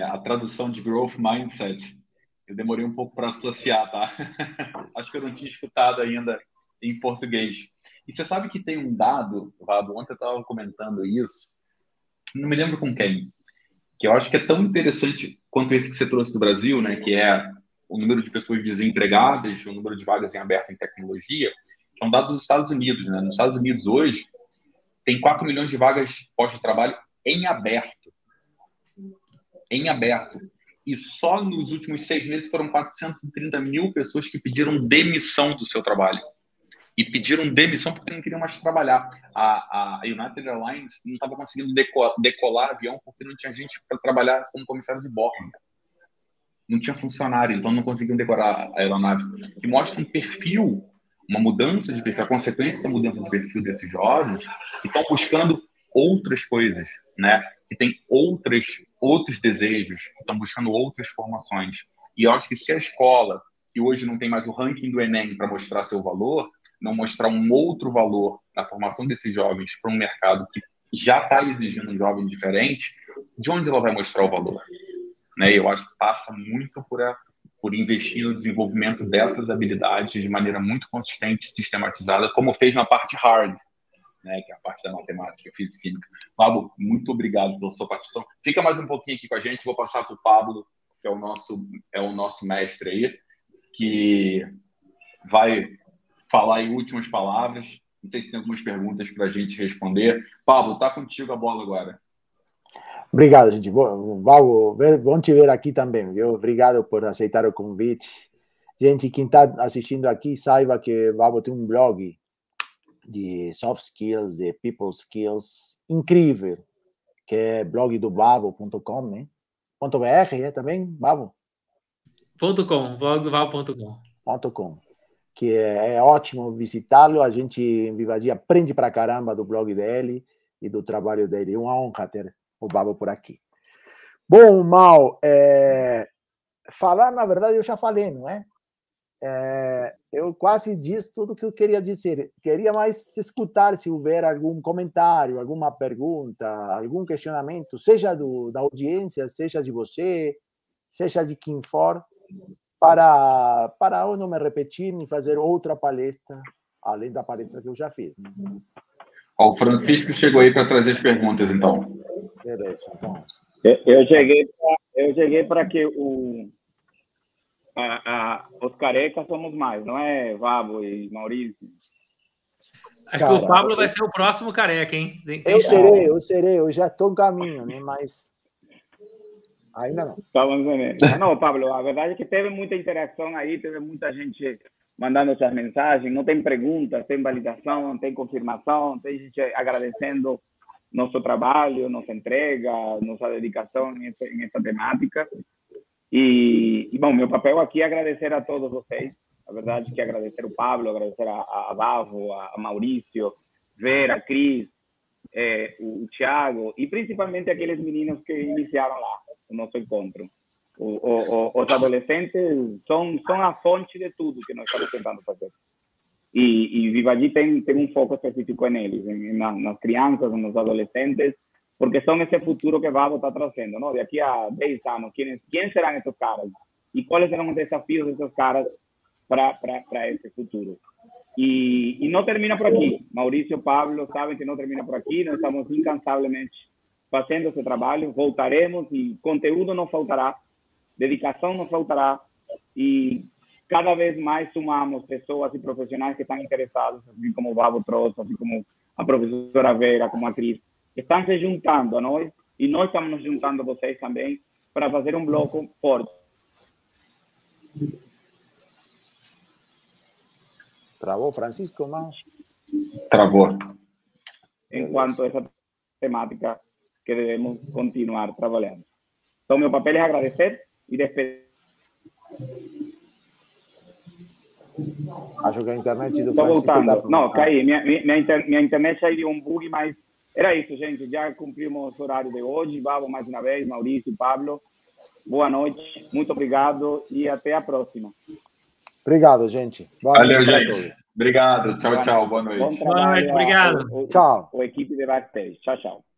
a tradução de Growth Mindset, eu demorei um pouco para associar, tá? Acho que eu não tinha escutado ainda em português. E você sabe que tem um dado, Vabo, ontem eu estava comentando isso, não me lembro com quem, que eu acho que é tão interessante quanto esse que você trouxe do Brasil, né? Que é o número de pessoas desempregadas, o número de vagas em aberto em tecnologia, que é um dado dos Estados Unidos, né? Nos Estados Unidos, hoje, tem 4 milhões de vagas pós-trabalho em aberto. Em aberto. E só nos últimos 6 meses foram 430 mil pessoas que pediram demissão do seu trabalho. E pediram demissão porque não queriam mais trabalhar. A United Airlines não estava conseguindo decolar avião porque não tinha gente para trabalhar como comissário de bordo. Não tinha funcionário, então não conseguiam decorar a aeronave. Que mostra um perfil, uma mudança de perfil, a consequência da mudança de perfil desses jovens que estão buscando outras coisas, né? Que tem outros desejos, que estão buscando outras formações. E eu acho que se a escola, que hoje não tem mais o ranking do Enem para mostrar seu valor, não mostrar um outro valor na formação desses jovens para um mercado que já está exigindo um jovem diferente, de onde ela vai mostrar o valor? Né? Eu acho que passa muito por investir no desenvolvimento dessas habilidades de maneira muito consistente, sistematizada, como fez na parte hard, né, que é a parte da matemática, física e química. Pablo, muito obrigado pela sua participação. Fica mais um pouquinho aqui com a gente, vou passar para o Pablo, que é o nosso mestre aí, que vai falar em últimas palavras. Não sei se tem algumas perguntas para a gente responder. Pablo, está contigo a bola agora. Obrigado, gente. Bom te ver aqui também, viu? Obrigado por aceitar o convite. Gente, quem está assistindo aqui, saiba que o Vavo tem um blog de soft skills, de people skills, incrível, que é blog do Vavo.com, né? .br, também, Vavo? .com, blogvavo.com. Que é ótimo visitá-lo, a gente em Vivadia aprende pra caramba do blog dele e do trabalho dele. É uma honra ter o Vavo por aqui. Bom, Mal, falar, na verdade, eu já falei, não é? Eu quase disse tudo o que eu queria dizer. Queria mais escutar se houver algum comentário, alguma pergunta, algum questionamento, seja da audiência, seja de você, seja de quem for, para eu não me repetir nem fazer outra palestra, além da palestra que eu já fiz. Né? O Francisco chegou aí para trazer as perguntas, então. Beleza, então. Eu cheguei para que os carecas somos mais, não é, Vavo e Maurício? Acho que o Pablo vai ser o próximo careca, hein? Eu serei, eu já estou no caminho, né? Mas ainda não. Não, Pablo, a verdade é que teve muita interação aí, teve muita gente mandando essas mensagens, não tem perguntas, tem validação, tem confirmação, tem gente agradecendo nosso trabalho, nossa entrega, nossa dedicação nessa temática. E, bom, meu papel aqui é agradecer a todos vocês. A verdade é que agradecer o Pablo, agradecer a Davo, a Maurício, Vera, Cris, o Thiago, e principalmente aqueles meninos que iniciaram lá o nosso encontro. Os adolescentes são a fonte de tudo que nós estamos tentando fazer. E Vivagy tem um foco específico neles, nas crianças, nos adolescentes, porque são esse futuro que Vavo está trazendo, não? Daqui a 10 anos, quem serão esses caras? E quais serão os desafios desses caras para esse futuro? E não termina por aqui. Maurício e Pablo sabem que não termina por aqui. Nós estamos incansavelmente fazendo esse trabalho. Voltaremos e conteúdo não faltará, dedicação não faltará, e cada vez mais sumamos pessoas e profissionais que estão interessados, assim como o Vavo trouxe, assim como a professora Vera, como a Cris, estão se juntando a nós, e nós estamos nos juntando a vocês também, para fazer um bloco forte. Travou, Francisco, não? Travou. Enquanto essa temática que devemos continuar trabalhando. Então, meu papel é agradecer e despedir. Acho que a internet do Estou Francisco voltando. tá... Não, caí. Minha internet aí deu um bug, mas era isso, gente. Já cumprimos o horário de hoje. Vamos mais uma vez, Maurício e Pablo. Boa noite, muito obrigado e até a próxima. Obrigado, gente. Boa Valeu, noite gente. Obrigado. Tchau, tchau. Boa noite. Boa noite, obrigado. Tchau. O equipe de backstage. Tchau, tchau.